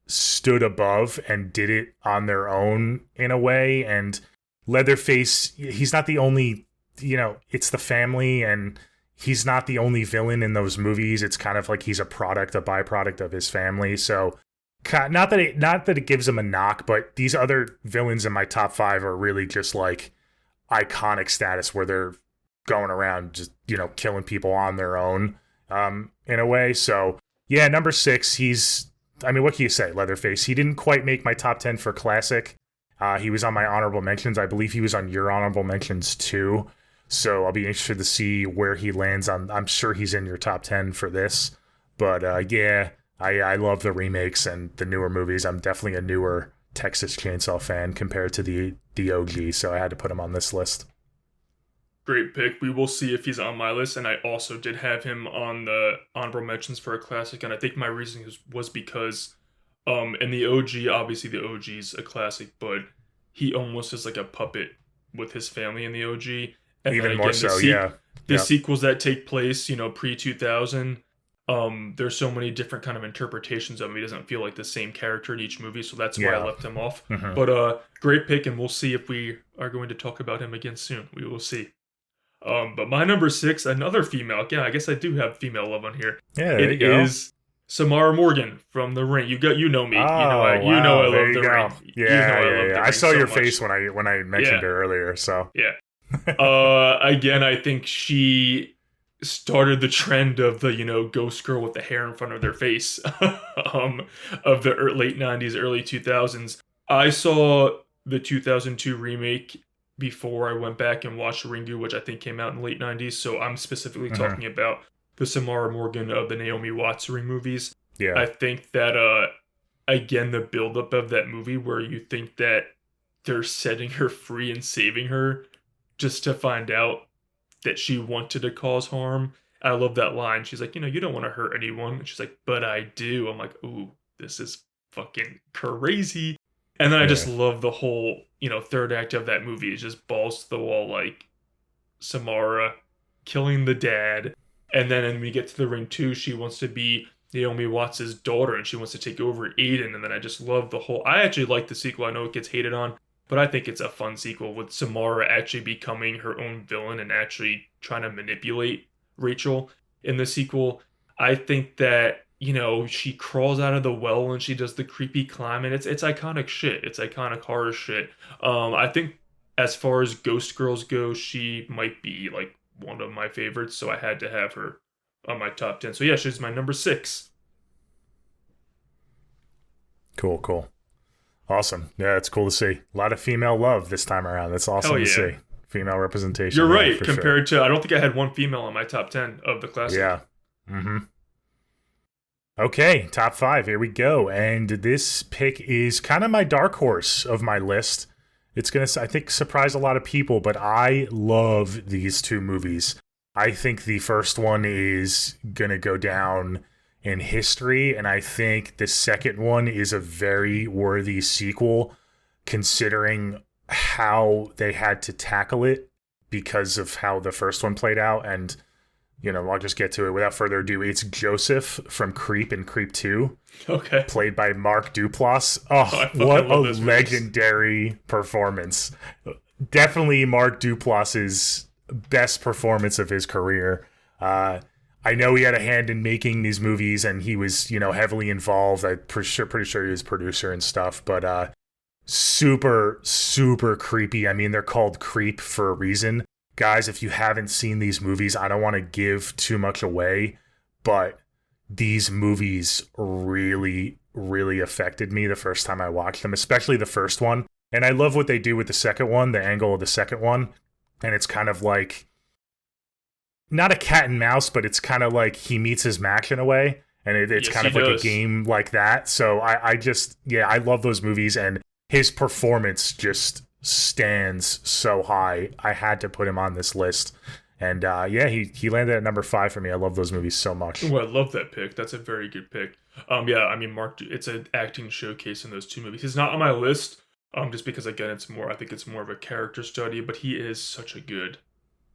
stood above and did it on their own in a way. And Leatherface, he's not the only, it's the family, and he's not the only villain in those movies. It's kind of like he's a byproduct of his family. So not that it gives him a knock, but these other villains in my top 5 are really just like iconic status, where they're going around just killing people on their own in a way. So yeah, number 6, what can you say? Leatherface, he didn't quite make my top 10 for classic. He was on my honorable mentions. I believe he was on your honorable mentions too, so I'll be interested to see where he lands on. I'm sure he's in your top 10 for this, but I love the remakes and the newer movies. I'm definitely a newer Texas Chainsaw fan compared to the OG, so I had to put him on this list. Great pick. We will see if he's on my list, and I also did have him on the honorable mentions for a classic, and I think my reasoning was because in the OG, obviously the OG's a classic, but he almost is like a puppet with his family in the OG. And even more so, the sequels that take place, pre-2000, there's so many different kind of interpretations of him. He doesn't feel like the same character in each movie, so that's why I left him off. Mm-hmm. But great pick, and we'll see if we are going to talk about him again soon. We will see. But my number 6, another female. Yeah, I guess I do have female love on here. Yeah, it is Samara Morgan from The Ring. You know me. I love The Ring. Yeah. I saw your face when I mentioned her earlier. So yeah. Again, I think she started the trend of the ghost girl with the hair in front of their face of the late 90s, early 2000s. I saw the 2002 remake before I went back and watched Ringu, which I think came out in the late 90s. So I'm specifically talking about the Samara Morgan of the Naomi Watts Ring movies. Yeah. I think that, again, the buildup of that movie where you think that they're setting her free and saving her just to find out that she wanted to cause harm. I love that line. She's like, you don't want to hurt anyone. And she's like, but I do. I'm like, ooh, this is fucking crazy. And then I just love the whole, third act of that movie. It's just balls to the wall, like Samara killing the dad. And then when we get to the ring too, she wants to be Naomi Watts' daughter and she wants to take over Aiden. And then I just love the whole, I actually like the sequel. I know it gets hated on, but I think it's a fun sequel with Samara actually becoming her own villain and actually trying to manipulate Rachel in the sequel. I think that, she crawls out of the well and she does the creepy climb, and it's iconic shit. It's iconic horror shit. I think as far as Ghost Girls go, she might be like one of my favorites, so I had to have her on my top 10. So yeah, she's my number 6. Cool. Awesome. Yeah, it's cool to see. A lot of female love this time around. That's awesome to see. Female representation. You're right, compared to, I don't think I had one female on my top 10 of the classic. Yeah. Mm-hmm. Okay, top 5. Here we go. And this pick is kind of my dark horse of my list. It's going to, I think, surprise a lot of people, but I love these two movies. I think the first one is going to go down in history, and I think the second one is a very worthy sequel, considering how they had to tackle it because of how the first one played out. And I'll just get to it without further ado. It's Joseph from Creep and Creep 2. Okay. Played by Mark Duplass. Oh, what a legendary performance. Definitely Mark Duplass's best performance of his career. I know he had a hand in making these movies and he was, heavily involved. I'm pretty sure he was producer and stuff, but super, super creepy. I mean, they're called Creep for a reason. Guys, if you haven't seen these movies, I don't want to give too much away, but these movies really, really affected me the first time I watched them, especially the first one. And I love what they do with the second one, the angle of the second one. And it's kind of like, not a cat and mouse, but it's kind of like he meets his match in a way. And it's kind of like a game like that. So I love those movies. And his performance just stands so high. I had to put him on this list. And he landed at number 5 for me. I love those movies so much. Oh, I love that pick. That's a very good pick. Mark, it's an acting showcase in those two movies. He's not on my list, just because again, I think it's more of a character study, but he is such a good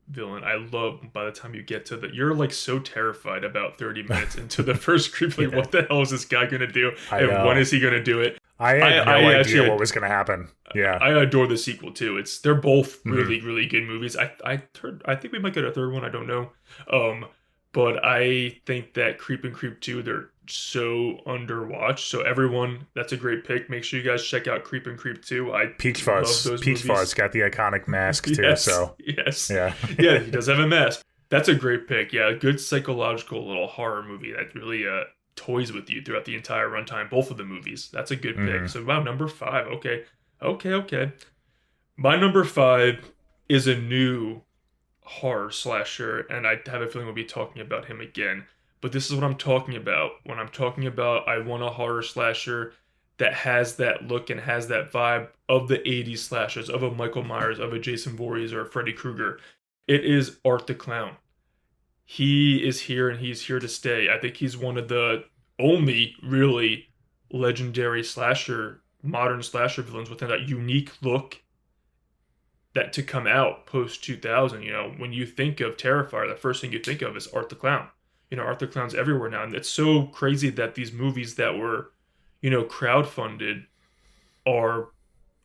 villain. I love by the time you get to you're like so terrified about 30 minutes into the first Creep, like what the hell is this guy gonna do? And when is he gonna do it? I had no idea what was going to happen. Yeah, I adore the sequel too. They're both really, really good movies. I think we might get a third one. I don't know. But I think that Creep and Creep 2, they're so underwatched. So everyone, that's a great pick. Make sure you guys check out Creep and Creep 2. Peach Fuzz. Peach Fuzz got the iconic mask too. Yes, so yes, yeah, yeah, he does have a mask. That's a great pick. Yeah, a good psychological little horror movie that really toys with you throughout the entire runtime. Both of the movies. That's a good pick. So wow, number 5. Okay. My number 5 is a new horror slasher, and I have a feeling we'll be talking about him again. But this is what I'm talking about. When I'm talking about I want a horror slasher that has that look and has that vibe of the 80s slashers, of a Michael Myers, of a Jason Voorhees, or a Freddy Krueger. It is Art the Clown. He is here and he's here to stay. I think he's one of the only really legendary modern slasher villains with that unique look that to come out post 2000. When you think of Terrifier, the first thing you think of is Art the Clown. Art the Clown's everywhere now. And it's so crazy that these movies that were, crowdfunded are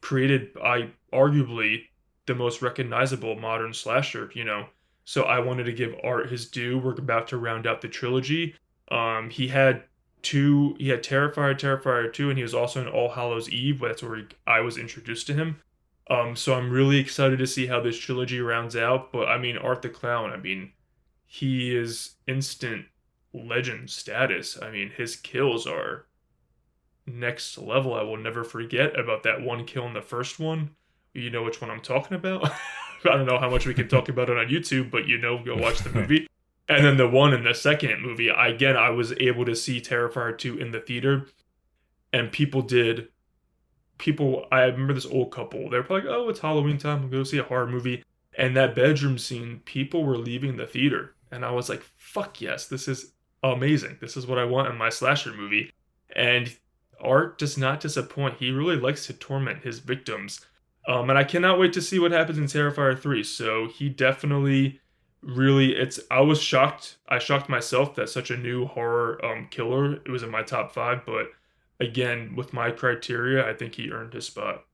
created by arguably the most recognizable modern slasher, So I wanted to give Art his due. We're about to round out the trilogy. He had Terrifier 2, and he was also in All Hallows Eve. That's where I was introduced to him. So I'm really excited to see how this trilogy rounds out. But Art the Clown, he is instant legend status. His kills are next level. I will never forget about that one kill in the first one. You know which one I'm talking about? I don't know how much we can talk about it on YouTube, but go watch the movie. And then the one in the second movie, I was able to see Terrifier 2 in the theater, and I remember this old couple, they're probably like, oh, it's Halloween time, we'll go see a horror movie. And that bedroom scene, people were leaving the theater And I was like, fuck yes, this is amazing. This is what I want in my slasher movie. And Art does not disappoint. He really likes to torment his victims. And I cannot wait to see what happens in Terrifier 3. So he definitely really, I was shocked. I shocked myself that such a new horror killer, it was in my top 5. But again, with my criteria, I think he earned his spot.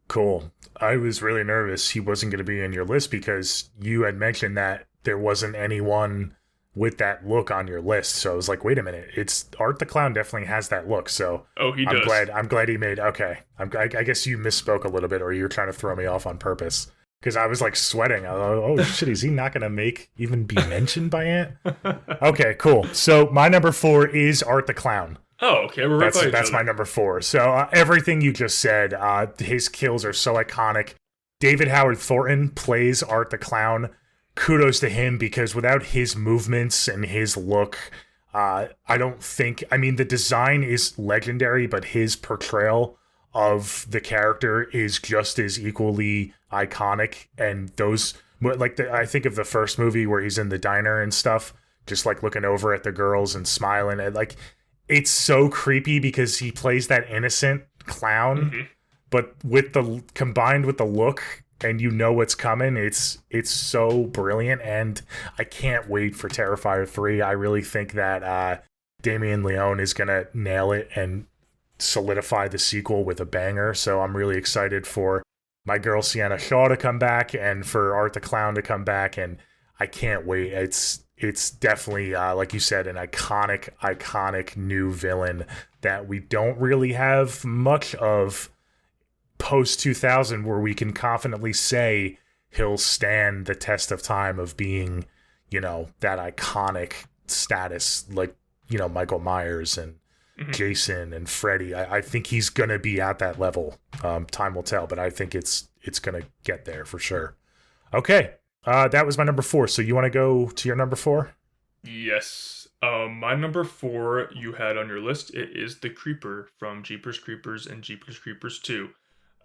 Cool. I was really nervous he wasn't going to be in your list because you had mentioned that there wasn't anyone with that look on your list. So I was like, wait a minute, it's Art the Clown definitely has that look. So he does. I'm glad he made, okay. I guess you misspoke a little bit, or you were trying to throw me off on purpose. Because I was like sweating. I was like, oh shit, is he not going to even be mentioned by Ant? Okay, cool. So my number 4 is Art the Clown. Oh, okay. We're right by each That's other. my number 4. So everything you just said, his kills are so iconic. David Howard Thornton plays Art the Clown. Kudos to him, because without his movements and his look, I don't think... I mean, the design is legendary, but his portrayal of the character is just as equally iconic. And those... I think of the first movie where he's in the diner and stuff, just like looking over at the girls and smiling. And like, it's so creepy because he plays that innocent clown, but combined with the look, and you know what's coming. It's so brilliant, and I can't wait for Terrifier 3. I really think that Damien Leone is gonna nail it and solidify the sequel with a banger. So I'm really excited for my girl Sienna Shaw to come back and for Art the Clown to come back, and I can't wait. It's definitely, like you said, an iconic new villain that we don't really have much of post-2000, where we can confidently say he'll stand the test of time of being, that iconic status, like, Michael Myers and Jason and Freddy. I think he's going to be at that level. Time will tell, but I think it's going to get there for sure. Okay. That was my number 4. So you want to go to your number 4? Yes. My number 4 you had on your list. It is the Creeper from Jeepers Creepers and Jeepers Creepers 2.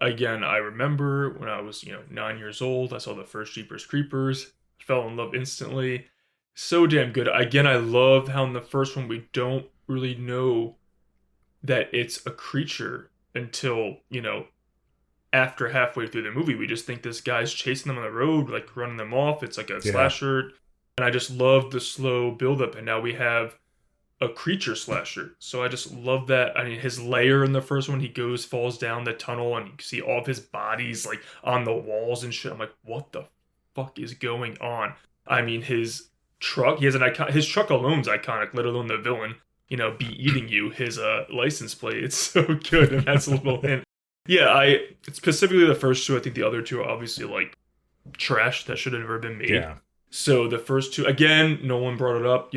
Again, I remember when I was, 9 years old, I saw the first Jeepers Creepers, fell in love instantly. So damn good. Again, I love how in the first one we don't really know that it's a creature until, after halfway through the movie. We just think this guy's chasing them on the road, like running them off. It's like a slasher. And I just love the slow buildup. And now we have a creature slasher. So I just love that. I mean, his lair in the first one, he falls down the tunnel, and you can see all of his bodies like on the walls and shit. I'm like, what the fuck is going on? I mean, his truck, his truck alone's iconic, let alone the villain, be eating you, his license plate. It's so good. And that's a little hint. Yeah, specifically the first 2, I think the other 2 are obviously like trash that should have never been made. Yeah. So the first 2, again, no one brought it up.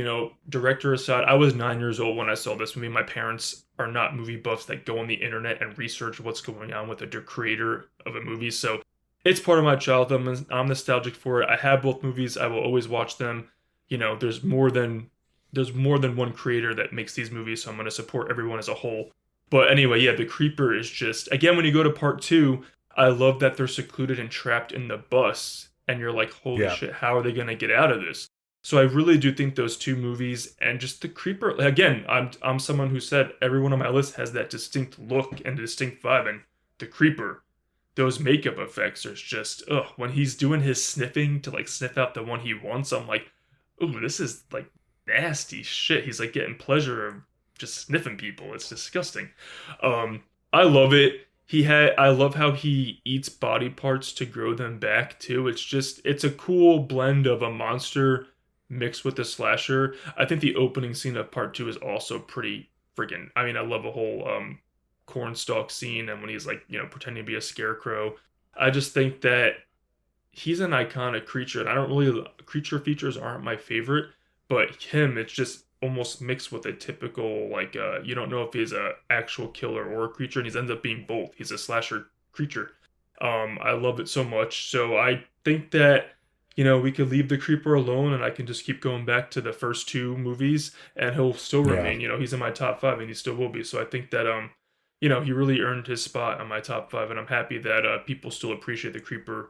Director aside, I was 9 years old when I saw this movie. My parents are not movie buffs that go on the internet and research what's going on with the creator of a movie. So it's part of my childhood. I'm nostalgic for it. I have both movies. I will always watch them. There's more than one creator that makes these movies, so I'm going to support everyone as a whole. But anyway, yeah, the Creeper is just, again, when you go to part 2, I love that they're secluded and trapped in the bus. And you're like, holy shit, how are they going to get out of this? So I really do think those 2 movies and just the Creeper, again, I'm someone who said everyone on my list has that distinct look and distinct vibe. And the Creeper, those makeup effects are just, when he's doing his sniffing to like sniff out the one he wants, I'm like, ooh, this is like nasty shit. He's like getting pleasure of just sniffing people. It's disgusting. I love it. I love how he eats body parts to grow them back too. It's a cool blend of a monster mixed with a slasher. I think the opening scene of part 2 is also pretty freaking, I mean, I love the whole cornstalk scene and when he's like, pretending to be a scarecrow. I just think that he's an iconic creature, and creature features aren't my favorite, but him, it's just almost mixed with a typical, like, you don't know if he's a actual killer or a creature, and he ends up being both. He's a slasher creature. I love it so much. So I think that, we could leave the Creeper alone, and I can just keep going back to the first 2 movies, and he'll still remain, he's in my top 5, and he still will be. So I think that, he really earned his spot on my top 5, and I'm happy that people still appreciate the Creeper,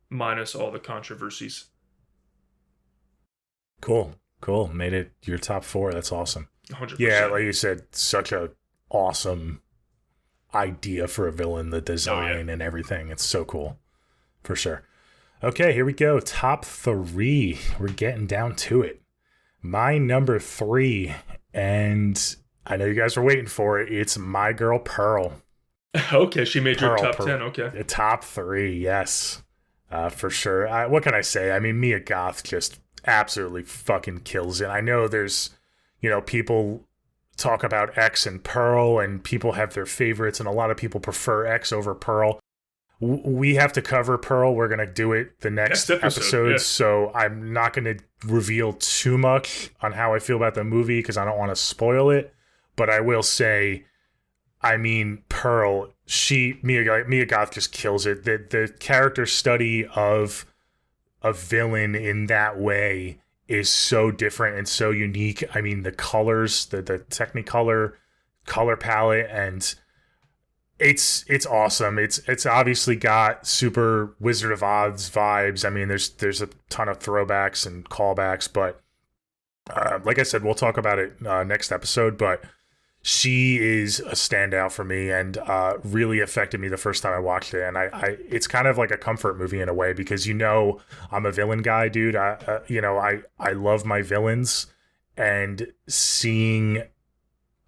minus all the controversies. Cool. Made it your top 4. That's awesome. 100%. Yeah, like you said, such a awesome idea for a villain, the design and everything. It's so cool. For sure. Okay, here we go. Top 3. We're getting down to it. My number 3, and I know you guys were waiting for it. It's my girl Pearl. Okay, she made your Pearl, top 10. Okay. The top 3, yes. For sure. What can I say? I mean, Mia Goth just absolutely fucking kills it. I know there's, people talk about X and Pearl, and people have their favorites, and a lot of people prefer X over Pearl. We have to cover Pearl. We're going to do it the next episode, yeah. So I'm not going to reveal too much on how I feel about the movie because I don't want to spoil it. But I will say, I mean, Pearl, Mia Goth just kills it. The character study of a villain in that way is so different and so unique. I mean, the colors, the Technicolor color palette, and it's awesome. It's obviously got super Wizard of Oz vibes. I mean, there's a ton of throwbacks and callbacks, but like I said, we'll talk about it next episode. But she is a standout for me and really affected me the first time I watched it. And I it's kind of like a comfort movie in a way because I'm a villain guy, dude. I love my villains, and seeing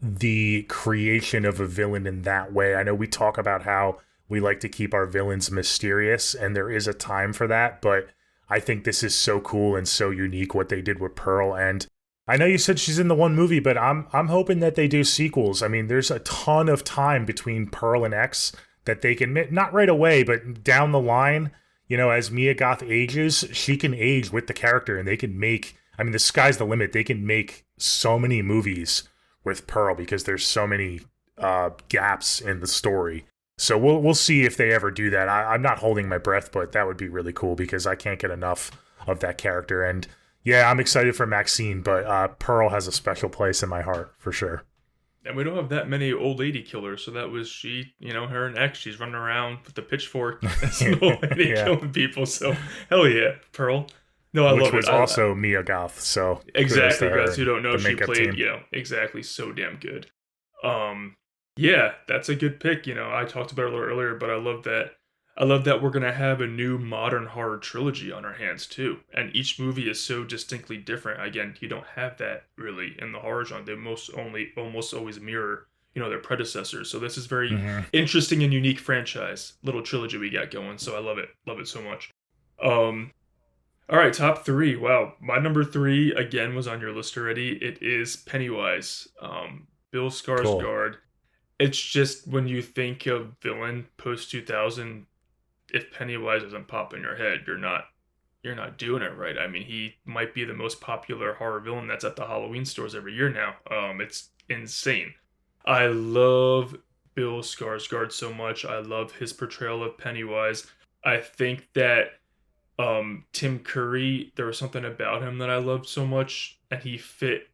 the creation of a villain in that way. I know we talk about how we like to keep our villains mysterious, and there is a time for that, but I think this is so cool and so unique what they did with Pearl. And I know you said she's in the one movie, but I'm hoping that they do sequels. I mean, there's a ton of time between Pearl and X that they can, not right away, but down the line, as Mia Goth ages, she can age with the character, and they can make, I mean, the sky's the limit. They can make so many movies with Pearl because there's so many gaps in the story. So we'll see if they ever do that. I'm not holding my breath, but that would be really cool because I can't get enough of that character. And yeah, I'm excited for Maxine, but Pearl has a special place in my heart for sure. And we don't have that many old lady killers, so that was she, her and X. She's running around with the pitchfork as an old lady killing people. So hell yeah, Pearl. No, I love it. Which was also Mia Goth, so exactly, guys who don't know, she played, exactly, so damn good. Yeah, that's a good pick. I talked about it a little earlier, but I love that we're gonna have a new modern horror trilogy on our hands too, and each movie is so distinctly different. Again, you don't have that really in the horror genre. They almost always mirror, their predecessors. So this is very interesting and unique franchise, little trilogy we got going. So I love it so much. All right, top 3. Wow, my number 3 again was on your list already. It is Pennywise, Bill Skarsgård. Cool. It's just when you think of villain post 2000, if Pennywise doesn't pop in your head, you're not doing it right. I mean, he might be the most popular horror villain that's at the Halloween stores every year now. It's insane. I love Bill Skarsgård so much. I love his portrayal of Pennywise. I think that Tim Curry, there was something about him that I loved so much, and he fit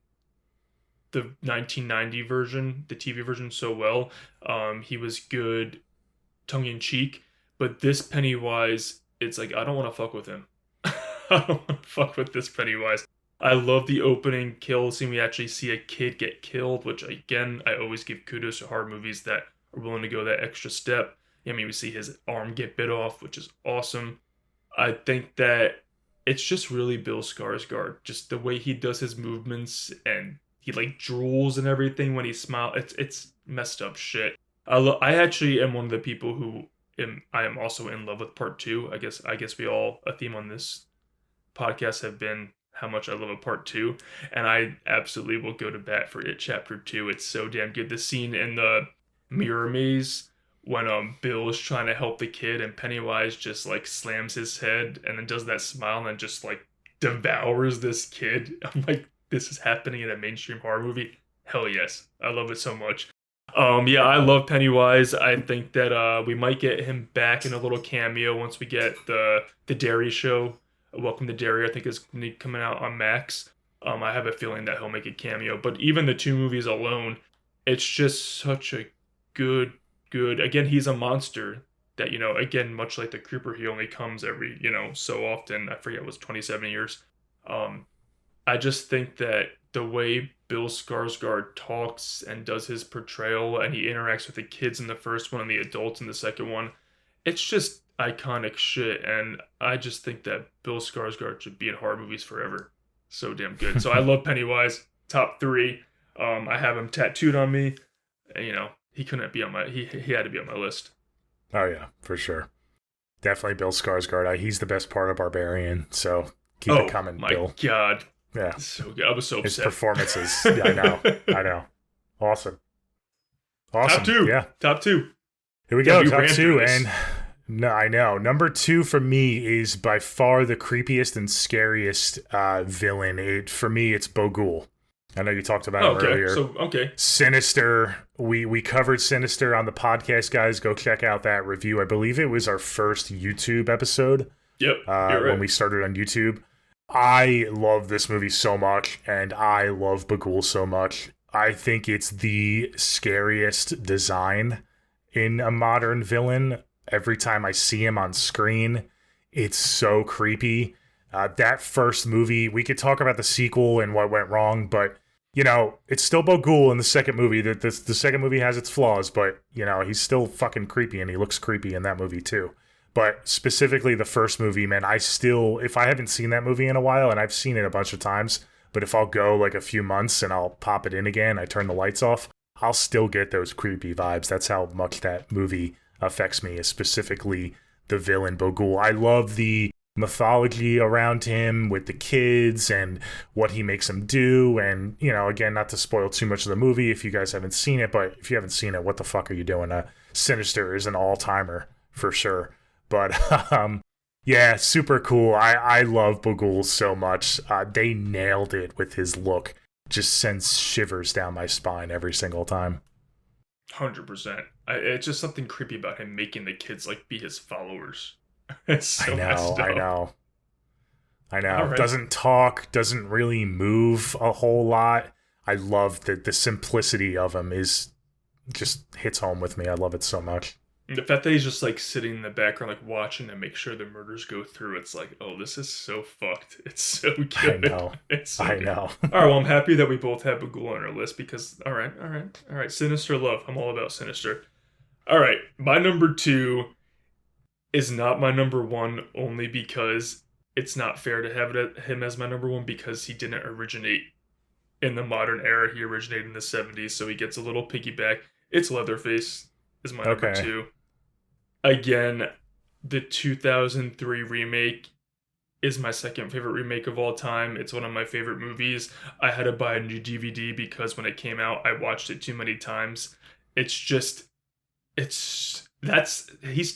the 1990 version, the TV version, so well. He was good tongue-in-cheek, but this Pennywise, it's like, I don't want to fuck with him. I don't want to fuck with this Pennywise. I love the opening kill scene. We actually see a kid get killed, which again, I always give kudos to horror movies that are willing to go that extra step. I mean, we see his arm get bit off, which is awesome. I think that it's just really Bill Skarsgård, just the way he does his movements, and he like drools and everything when he smiles. It's messed up shit. I actually am one of the people who I am also in love with part 2. I guess we all, a theme on this podcast have been how much I love a part 2, and I absolutely will go to bat for it. Chapter 2, it's so damn good. The scene in the mirror maze when Bill is trying to help the kid and Pennywise just like slams his head and then does that smile and then just like devours this kid. I'm like, this is happening in a mainstream horror movie. Hell yes, I love it so much. Yeah, I love Pennywise. I think that we might get him back in a little cameo once we get the Derry show. Welcome to Derry, I think, is coming out on Max. I have a feeling that he'll make a cameo. But even the 2 movies alone, it's just such a good. Again, he's a monster. that, again, much like the Creeper, he only comes every, so often. I forget, it was 27 years. I just think that the way Bill Skarsgård talks and does his portrayal, and he interacts with the kids in the first one and the adults in the second one, it's just iconic shit. And I just think that Bill Skarsgård should be in horror movies forever. So damn good. So I love Pennywise. Top 3. I have him tattooed on me. And, he couldn't be on my. He had to be on my list. Oh yeah, for sure. Definitely Bill Skarsgård. He's the best part of Barbarian. So keep it coming, Bill. Oh my God. Yeah. So good. I was so His upset. performances. Yeah, I know. Awesome. Top 2. Yeah. Top 2. Here we go. we Top ran 2. through this. And no, I know. Number 2 for me is by far the creepiest and scariest villain. For me, it's Bogul. I know you talked about him earlier. Okay. Sinister. We covered Sinister on the podcast, guys. Go check out that review. I believe it was our first YouTube episode. Yep. You're right. When we started on YouTube. I love this movie so much, and I love Bogul so much. I think it's the scariest design in a modern villain. Every time I see him on screen, it's so creepy. That first movie, we could talk about the sequel and what went wrong, but, it's still Bogul in the second movie. The second movie has its flaws, but, he's still fucking creepy, and he looks creepy in that movie, too. But specifically the first movie, man, if I haven't seen that movie in a while, and I've seen it a bunch of times, but if I'll go like a few months and I'll pop it in again, I turn the lights off, I'll still get those creepy vibes. That's how much that movie affects me, is specifically the villain Bogul. I love the mythology around him with the kids and what he makes them do. And, again, not to spoil too much of the movie if you guys haven't seen it, but if you haven't seen it, what the fuck are you doing? Sinister is an all-timer for sure. But, yeah, super cool. I love Bogul so much. They nailed it with his look. Just sends shivers down my spine every single time. 100%. It's just something creepy about him making the kids, be his followers. It's so messed up. I know. Right. Doesn't talk, doesn't really move a whole lot. I love the simplicity of him just hits home with me. I love it so much. The fact that he's just sitting in the background, watching to make sure the murders go through. It's oh, this is so fucked. It's so good. I know. It's so I good. know. All right, well, I'm happy that we both have Bogul on our list because, all right. Sinister love. I'm all about Sinister. All right, my number 2 is not my number 1 only because it's not fair to have him as my number 1 because he didn't originate in the modern era. He originated in the 70s, so he gets a little piggyback. It's Leatherface is my number 2. Again, the 2003 remake is my second favorite remake of all time. It's one of my favorite movies. I had to buy a new DVD because when it came out, I watched it too many times. He's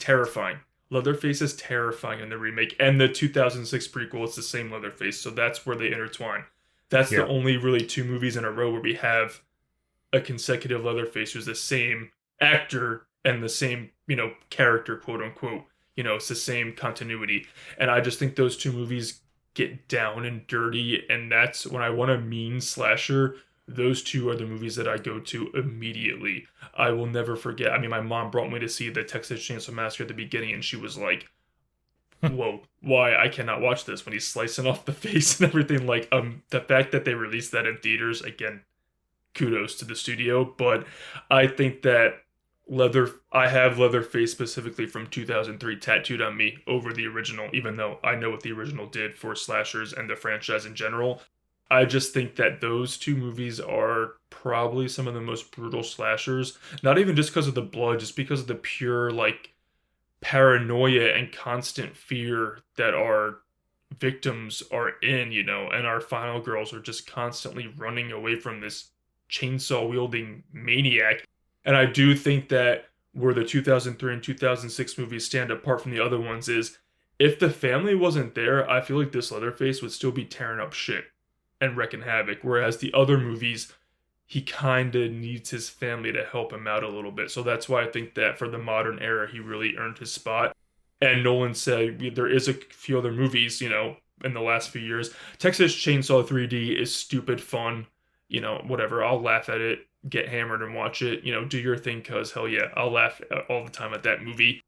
terrifying. Leatherface is terrifying in the remake. And the 2006 prequel, it's the same Leatherface. So that's where they intertwine. That's the only really 2 movies in a row where we have a consecutive Leatherface who's the same actor and the same, character, quote unquote. It's the same continuity. And I just think those 2 movies get down and dirty. And that's when I want a mean slasher. Those 2 are the movies that I go to immediately. I will never forget. I mean, my mom brought me to see the Texas Chainsaw Massacre at the beginning, and she was like, whoa, why? I cannot watch this when he's slicing off the face and everything. The fact that they released that in theaters, again, kudos to the studio. But I think that I have Leatherface specifically from 2003 tattooed on me over the original, even though I know what the original did for slashers and the franchise in general. I just think that those 2 movies are probably some of the most brutal slashers. Not even just because of the blood, just because of the pure, paranoia and constant fear that our victims are in, and our final girls are just constantly running away from this chainsaw-wielding maniac. And I do think that where the 2003 and 2006 movies stand apart from the other ones is, if the family wasn't there, I feel like this Leatherface would still be tearing up shit and wrecking havoc. Whereas the other movies, he kind of needs his family to help him out a little bit. So that's why I think that for the modern era, he really earned his spot. And Nolan said there is a few other movies, in the last few years. Texas Chainsaw 3D is stupid fun. Whatever. I'll laugh at it, get hammered and watch it. Do your thing, cuz hell yeah, I'll laugh all the time at that movie.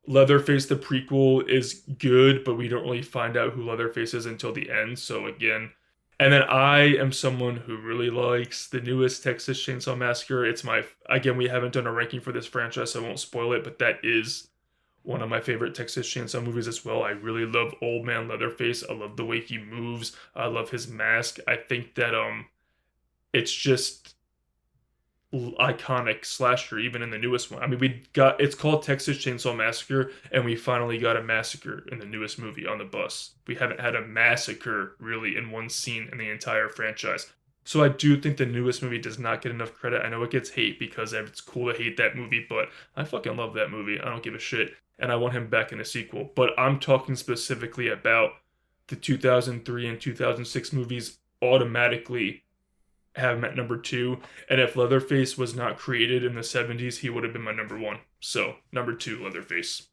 Leatherface, the prequel, is good, but we don't really find out who Leatherface is until the end. So again, and then I am someone who really likes the newest Texas Chainsaw Massacre. It's again, we haven't done a ranking for this franchise, so I won't spoil it, but that is one of my favorite Texas Chainsaw movies as well. I really love Old Man Leatherface. I love the way he moves. I love his mask. I think that it's just iconic slasher, even in the newest one. I mean, it's called Texas Chainsaw Massacre, and we finally got a massacre in the newest movie on the bus. We haven't had a massacre really in one scene in the entire franchise. So I do think the newest movie does not get enough credit. I know it gets hate because it's cool to hate that movie, but I fucking love that movie. I don't give a shit. And I want him back in a sequel. But I'm talking specifically about the 2003 and 2006 movies automatically have him at number 2. And if Leatherface was not created in the 70s, he would have been my number 1. So, number 2, Leatherface.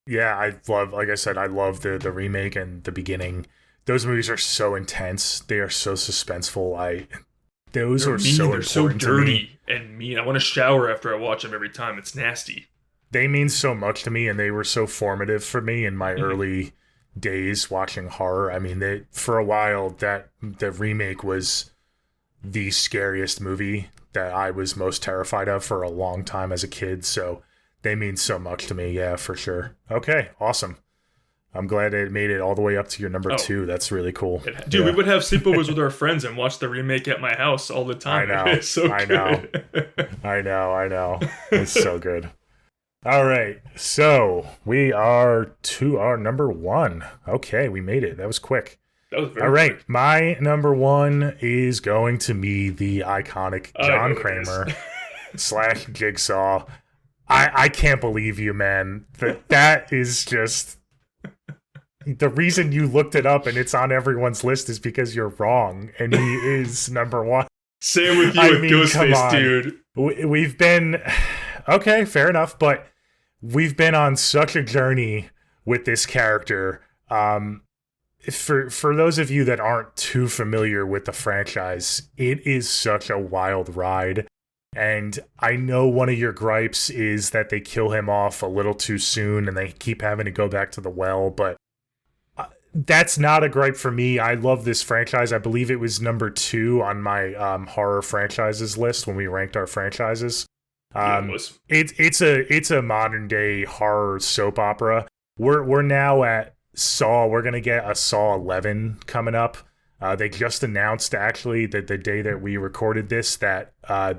Yeah, like I said, I love the remake and the beginning. Those movies are so intense. They are so suspenseful. They're so They're so dirty and mean. I want to shower after I watch them every time. It's nasty. They mean so much to me, and they were so formative for me in my early days watching horror. I mean, for a while, the remake was the scariest movie that I was most terrified of for a long time as a kid. So they mean so much to me. Yeah, for sure. Okay, awesome. I'm glad it made it all the way up to your number 2. That's really cool. Dude, we would have sleepovers with our friends and watch the remake at my house all the time. I know. It's so good. I know. It's so good. All right. So we are to our number 1. Okay, we made it. That was quick. That was very all right. quick. My number 1 is going to be the iconic John Kramer / Jigsaw. I can't believe you, man. That is just... The reason you looked it up and it's on everyone's list is because you're wrong, and he is number 1. Same with you with Ghostface, dude. We've been... Okay, fair enough, but we've been on such a journey with this character. For those of you that aren't too familiar with the franchise, it is such a wild ride. And I know one of your gripes is that they kill him off a little too soon and they keep having to go back to the well, but that's not a gripe for me. I love this franchise. I believe it was number 2 on my horror franchises list when we ranked our franchises. It's a modern day horror soap opera. We're now at Saw. We're gonna get a Saw 11 coming up. They just announced actually that the day that we recorded this that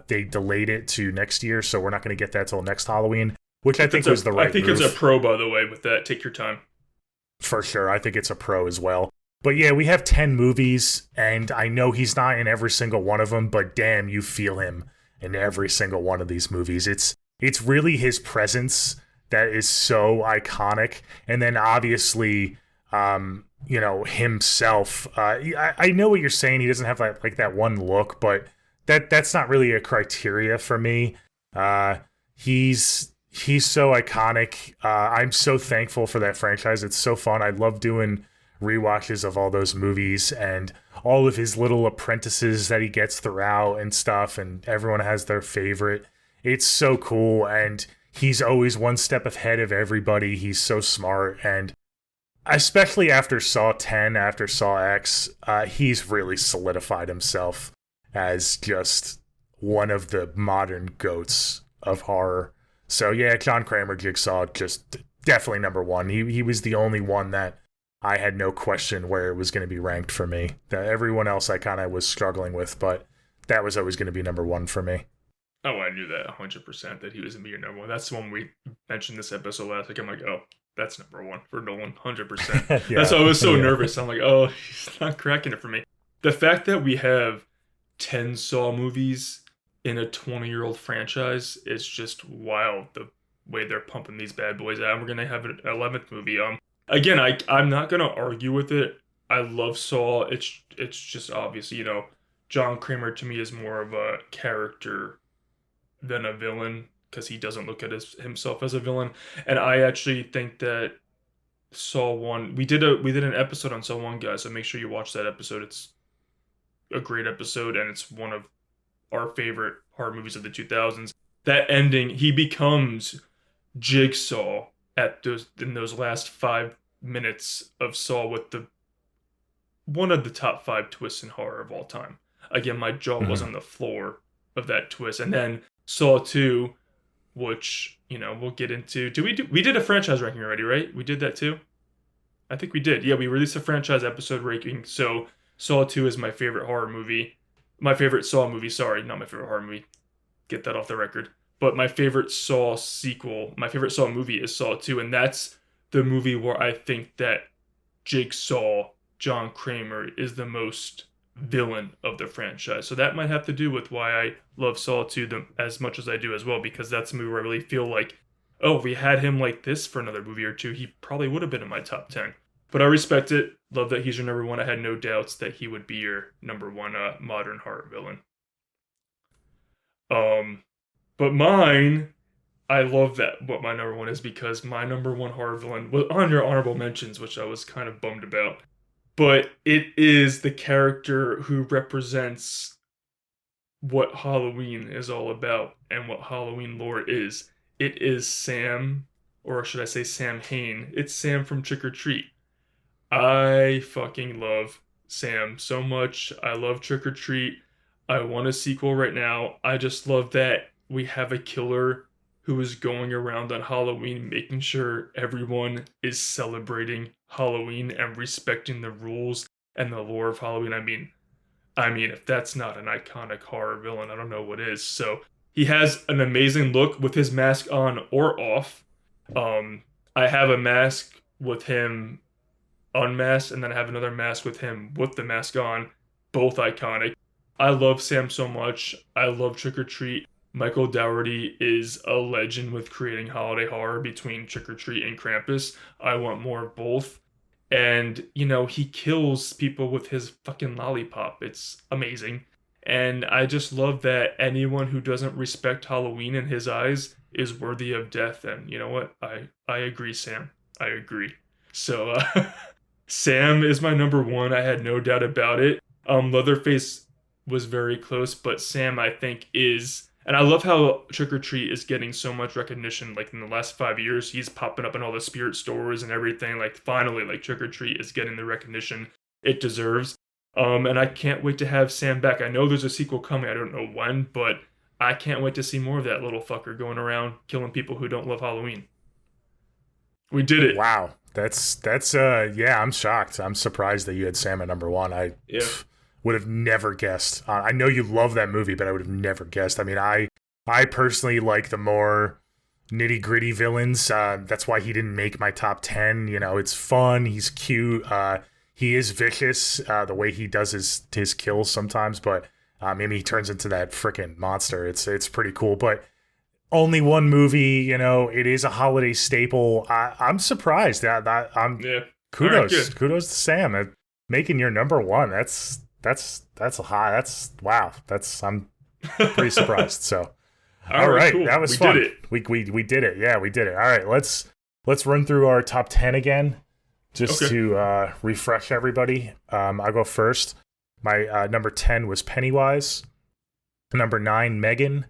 they delayed it to next year, so we're not gonna get that till next Halloween, which I think was the right move. I think it's a pro, by the way, with that. Take your time. For sure, I think it's a pro as well. But yeah, we have 10 movies, and I know he's not in every single one of them, but damn, you feel him in every single one of these movies. It's really his presence that is so iconic. And then obviously, himself. I know what you're saying. He doesn't have like that one look, but that's not really a criteria for me. He's so iconic. I'm so thankful for that franchise. It's so fun. I love doing rewatches of all those movies and all of his little apprentices that he gets throughout and stuff, and everyone has their favorite. It's so cool, and he's always one step ahead of everybody. He's so smart, and especially after Saw 10, after Saw X, he's really solidified himself as just one of the modern goats of horror. So yeah, John Kramer, Jigsaw, just definitely number 1. He was the only one that I had no question where it was going to be ranked for me. Everyone else I kind of was struggling with, but that was always going to be number 1 for me. Oh, I knew that 100% that he was going to be your number 1. That's the one we mentioned this episode last week. I'm like, oh, that's number 1 for Nolan, 100%. Yeah, that's why I was so nervous. I'm like, oh, he's not cracking it for me. The fact that we have 10 Saw movies in a 20-year-old franchise is just wild. The way they're pumping these bad boys out. We're going to have an 11th movie. Again, I'm not going to argue with it. I love Saw. It's just obvious, John Kramer to me is more of a character than a villain because he doesn't look at himself as a villain. And I actually think that Saw 1, we did an episode on Saw 1, guys, so make sure you watch that episode. It's a great episode, and it's one of our favorite horror movies of the 2000s. that ending, he becomes Jigsaw in those last 5 minutes of Saw with the one of the top 5 twists in horror of all time. Again, my jaw was on the floor of that twist. And then Saw 2, which, we'll get into. We did a franchise ranking already, right? We did that too? I think we did. Yeah, we released a franchise episode ranking. So Saw 2 is my favorite horror movie. My favorite Saw movie, sorry, not my favorite horror movie. Get that off the record. But my favorite Saw sequel, my favorite Saw movie is Saw 2, and that's the movie where I think that Jigsaw, John Kramer, is the most villain of the franchise. So that might have to do with why I love Saw 2 as much as I do as well, because that's a movie where I really feel like, oh, if we had him like this for another movie or two, he probably would have been in my top 10. But I respect it. Love that he's your number one. I had no doubts that he would be your number one modern horror villain. But mine, I love that what my number one is, because my number one horror villain was on your honorable mentions, which I was kind of bummed about. But it is the character who represents what Halloween is all about and what Halloween lore is. It is Sam, or should I say Sam Hain. It's Sam from Trick or Treat. I fucking love Sam so much. I love Trick or Treat. I want a sequel right now. I just love that we have a killer who is going around on Halloween making sure everyone is celebrating Halloween and respecting the rules and the lore of Halloween. I mean, if that's not an iconic horror villain, I don't know what is. So he has an amazing look with his mask on or off. I have a mask with him unmasked, and then I have another mask with him with the mask on. Both iconic. I love Sam so much. I love Trick or Treat. Michael Dougherty is a legend with creating holiday horror between Trick or Treat and Krampus. I want more of both. And, he kills people with his fucking lollipop. It's amazing. And I just love that anyone who doesn't respect Halloween in his eyes is worthy of death. And you know what? I agree, Sam. I agree. So, Sam is my number one. I had no doubt about it. Leatherface was very close, but Sam, I think, is... And I love how Trick or Treat is getting so much recognition. Like, in the last 5 years, he's popping up in all the spirit stores and everything. Like, finally, Trick or Treat is getting the recognition it deserves. And I can't wait to have Sam back. I know there's a sequel coming. I don't know when, but I can't wait to see more of that little fucker going around killing people who don't love Halloween. We did it. Wow. That's yeah, I'm shocked. I'm surprised that you had Sam at number one. Would have never guessed. I know you love that movie, but I would have never guessed. I mean, I personally like the more nitty gritty villains. That's why he didn't make my top 10. It's fun. He's cute. He is vicious. The way he does his kills sometimes, but maybe he turns into that freaking monster. It's pretty cool. But only one movie. It is a holiday staple. I'm surprised. Kudos to Sam making your number one. That's a high. That's wow. I'm pretty surprised. So, all right, cool. That was fun. Did it. We did it. Yeah, we did it. All right, let's run through our top 10 again, just to refresh everybody. I'll go first. My number 10 was Pennywise. Number 9, Megan.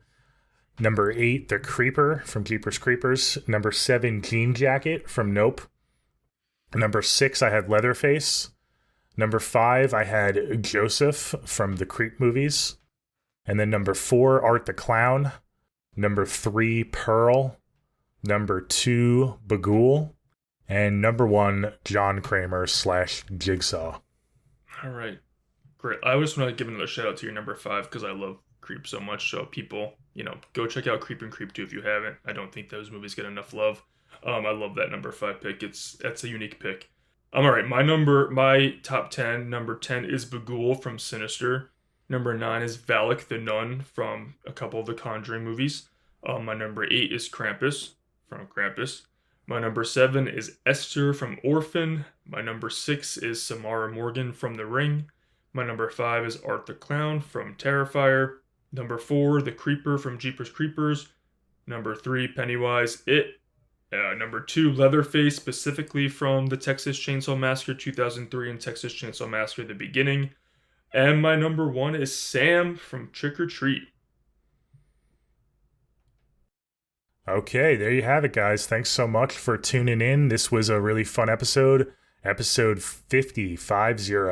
Number 8, The Creeper from Jeepers Creepers. Number 7, Jean Jacket from Nope. Number 6, I had Leatherface. Number 5, I had Joseph from the Creep movies. And then number 4, Art the Clown. Number 3, Pearl. Number 2, Bagul. And number 1, John Kramer / Jigsaw. All right. Great. I just want to give another shout out to your number 5 because I love Creep so much. So people, go check out Creep and Creep 2 if you haven't. I don't think those movies get enough love. I love that number 5 pick. That's a unique pick. All right, my top 10, number 10 is Bagul from Sinister. Number 9 is Valak the Nun from a couple of the Conjuring movies. My number 8 is Krampus from Krampus. My number 7 is Esther from Orphan. My number 6 is Samara Morgan from The Ring. My number 5 is Art the Clown from Terrifier. Number 4, The Creeper from Jeepers Creepers. Number 3, Pennywise, It. Number 2, Leatherface, specifically from the Texas Chainsaw Massacre 2003 and Texas Chainsaw Massacre The Beginning. And my number 1 is Sam from Trick or Treat. Okay, there you have it, guys. Thanks so much for tuning in. This was a really fun episode. Episode 50.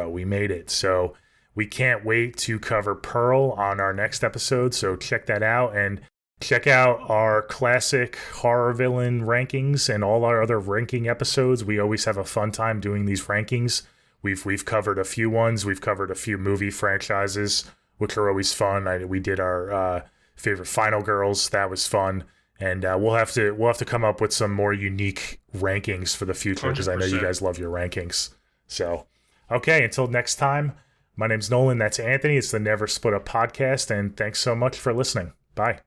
We made it. So we can't wait to cover Pearl on our next episode. So check that out, and check out our classic horror villain rankings and all our other ranking episodes. We always have a fun time doing these rankings. We've covered a few ones. We've covered a few movie franchises, which are always fun. We did our favorite Final Girls. That was fun. And we'll have to come up with some more unique rankings for the future, because I know you guys love your rankings. So, okay, until next time, my name's Nolan. That's Anthony. It's the Never Split Up podcast, and thanks so much for listening. Bye.